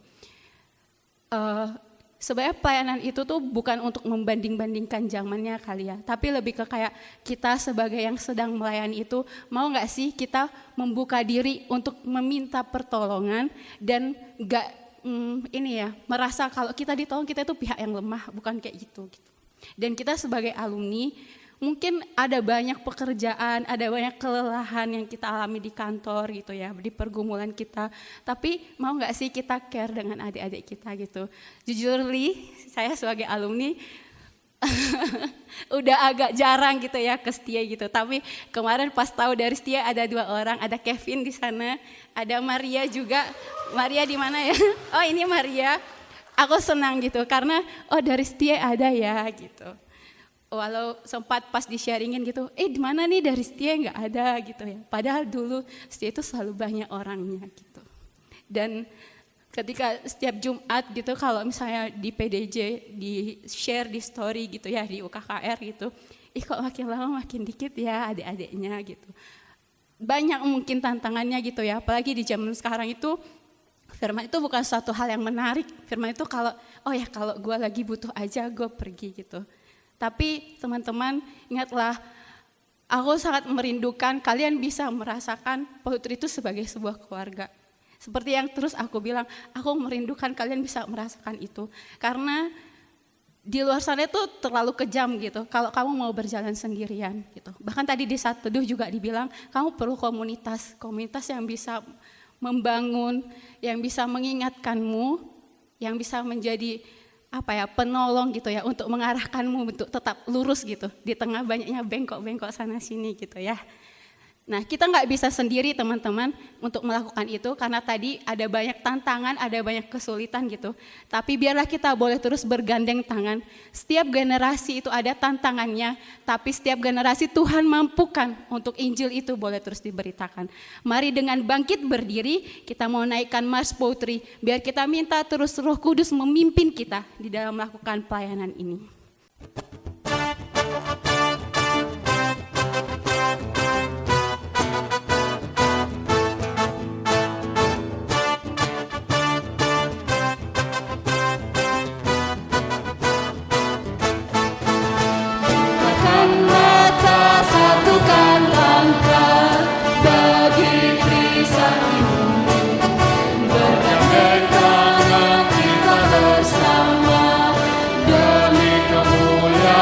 Sebenarnya pelayanan itu tuh bukan untuk membanding-bandingkan zamannya kali ya, tapi lebih ke kayak kita sebagai yang sedang melayani itu mau nggak sih kita membuka diri untuk meminta pertolongan dan nggak merasa kalau kita ditolong kita itu pihak yang lemah, bukan kayak gitu. Dan kita sebagai alumni mungkin ada banyak pekerjaan, ada banyak kelelahan yang kita alami di kantor gitu ya, di pergumulan kita. Tapi mau nggak sih kita care dengan adik-adik kita gitu. Jujur Li, saya sebagai alumni udah agak jarang gitu ya ke Setia gitu. Tapi kemarin pas tahu dari Setia ada 2 orang, ada Kevin di sana, ada Maria juga. Maria di mana ya? Oh ini Maria. Aku senang gitu karena dari Setia ada ya gitu. Walau sempat pas di-sharingin gitu, di mana nih dari Setia nggak ada gitu ya. Padahal dulu Setia itu selalu banyak orangnya gitu. Dan ketika setiap Jumat gitu kalau misalnya di PDJ, di share di story gitu ya, di UKKR gitu, kok makin lama makin dikit ya adik-adiknya gitu. Banyak mungkin tantangannya gitu ya, apalagi di zaman sekarang itu firman itu bukan suatu hal yang menarik. Firman itu kalau gue lagi butuh aja gue pergi gitu. Tapi teman-teman ingatlah, aku sangat merindukan kalian bisa merasakan Putri itu sebagai sebuah keluarga. Seperti yang terus aku bilang, aku merindukan kalian bisa merasakan itu. Karena di luar sana itu terlalu kejam gitu, kalau kamu mau berjalan sendirian gitu. Bahkan tadi di Saat Teduh juga dibilang, kamu perlu komunitas yang bisa membangun, yang bisa mengingatkanmu, yang bisa menjadi penolong gitu ya untuk mengarahkanmu untuk tetap lurus gitu di tengah banyaknya bengkok-bengkok sana sini gitu ya. Nah kita nggak bisa sendiri teman-teman untuk melakukan itu karena tadi ada banyak tantangan, ada banyak kesulitan gitu. Tapi biarlah kita boleh terus bergandeng tangan. Setiap generasi itu ada tantangannya, tapi setiap generasi Tuhan mampukan untuk Injil itu boleh terus diberitakan. Mari dengan bangkit berdiri, kita mau naikkan Mars Putri, biar kita minta terus Roh Kudus memimpin kita di dalam melakukan pelayanan ini. Satukan langkah bagi Trisakti ini, bergandeng tangan kita bersama demi kemuliaan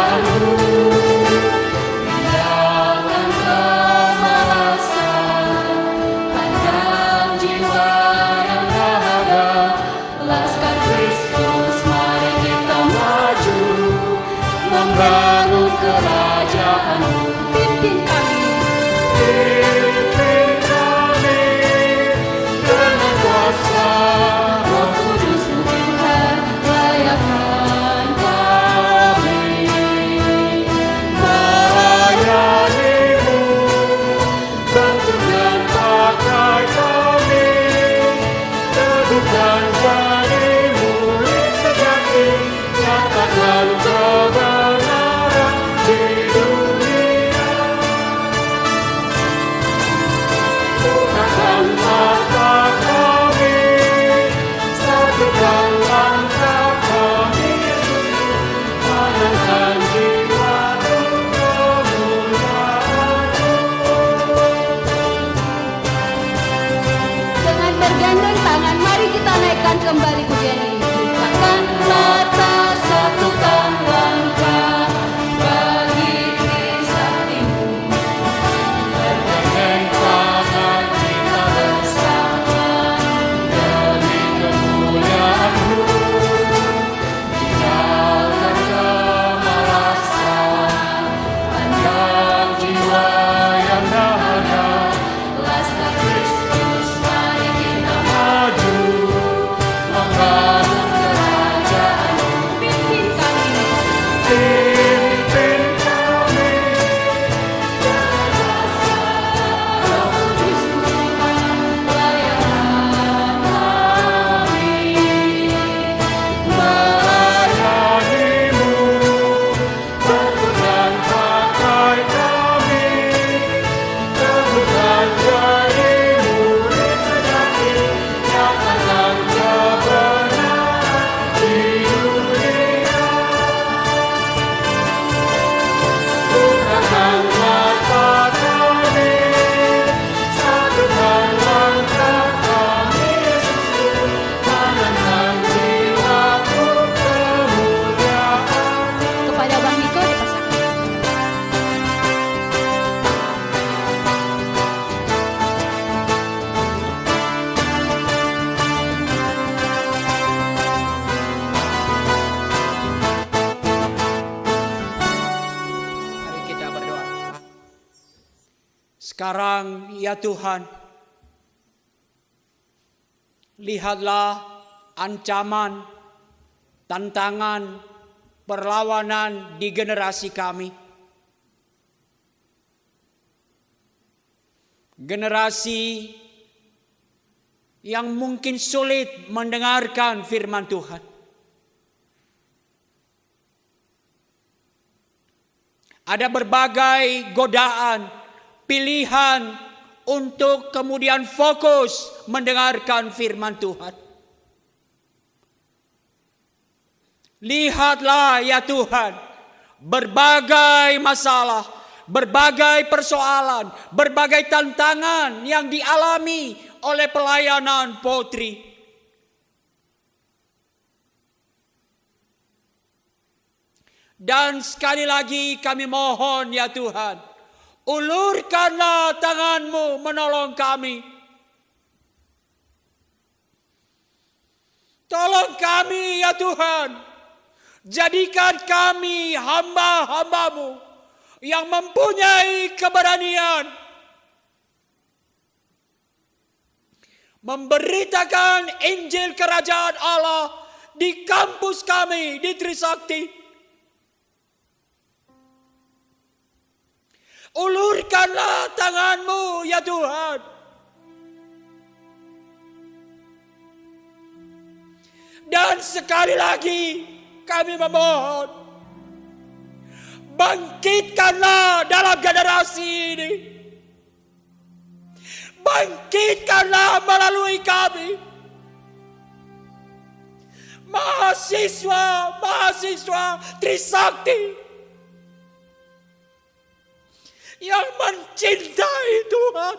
Sekarang ya Tuhan, lihatlah ancaman, tantangan, perlawanan di generasi kami. Generasi yang mungkin sulit mendengarkan firman Tuhan. Ada berbagai godaan, pilihan untuk kemudian fokus mendengarkan firman Tuhan. Lihatlah ya Tuhan, berbagai masalah, berbagai persoalan, berbagai tantangan yang dialami oleh pelayanan Potri. Dan sekali lagi kami mohon ya Tuhan, ulurkanlah tangan-Mu menolong kami. Tolong kami ya Tuhan, jadikan kami hamba-hamba-Mu yang mempunyai keberanian memberitakan Injil Kerajaan Allah di kampus kami di Trisakti. Ulurkanlah tangan-Mu ya Tuhan. Dan sekali lagi kami memohon, bangkitkanlah dalam generasi ini. Bangkitkanlah melalui kami. Mahasiswa Trisakti yang mencintai Tuhan.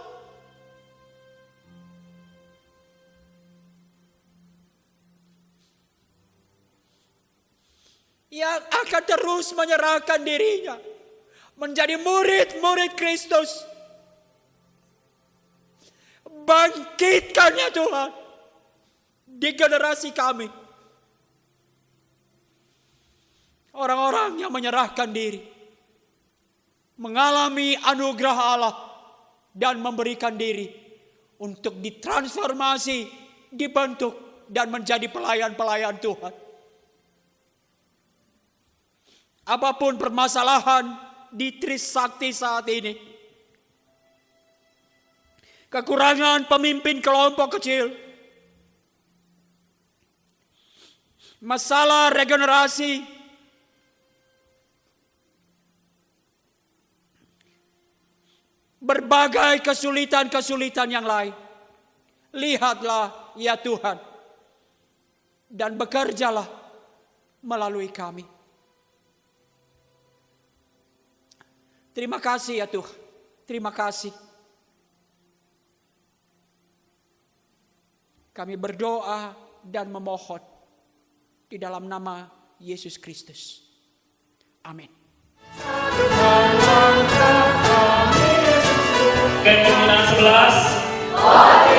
Yang akan terus menyerahkan dirinya menjadi murid-murid Kristus. Bangkitkannya Tuhan di generasi kami. Orang-orang yang menyerahkan diri, mengalami anugerah Allah dan memberikan diri untuk ditransformasi, dibentuk dan menjadi pelayan-pelayan Tuhan. Apapun permasalahan di Trisakti saat ini, kekurangan pemimpin kelompok kecil, masalah regenerasi, berbagai kesulitan-kesulitan yang lain. Lihatlah ya Tuhan, dan bekerjalah melalui kami. Terima kasih ya Tuhan, terima kasih. Kami berdoa dan memohon di dalam nama Yesus Kristus. Amin. Band 11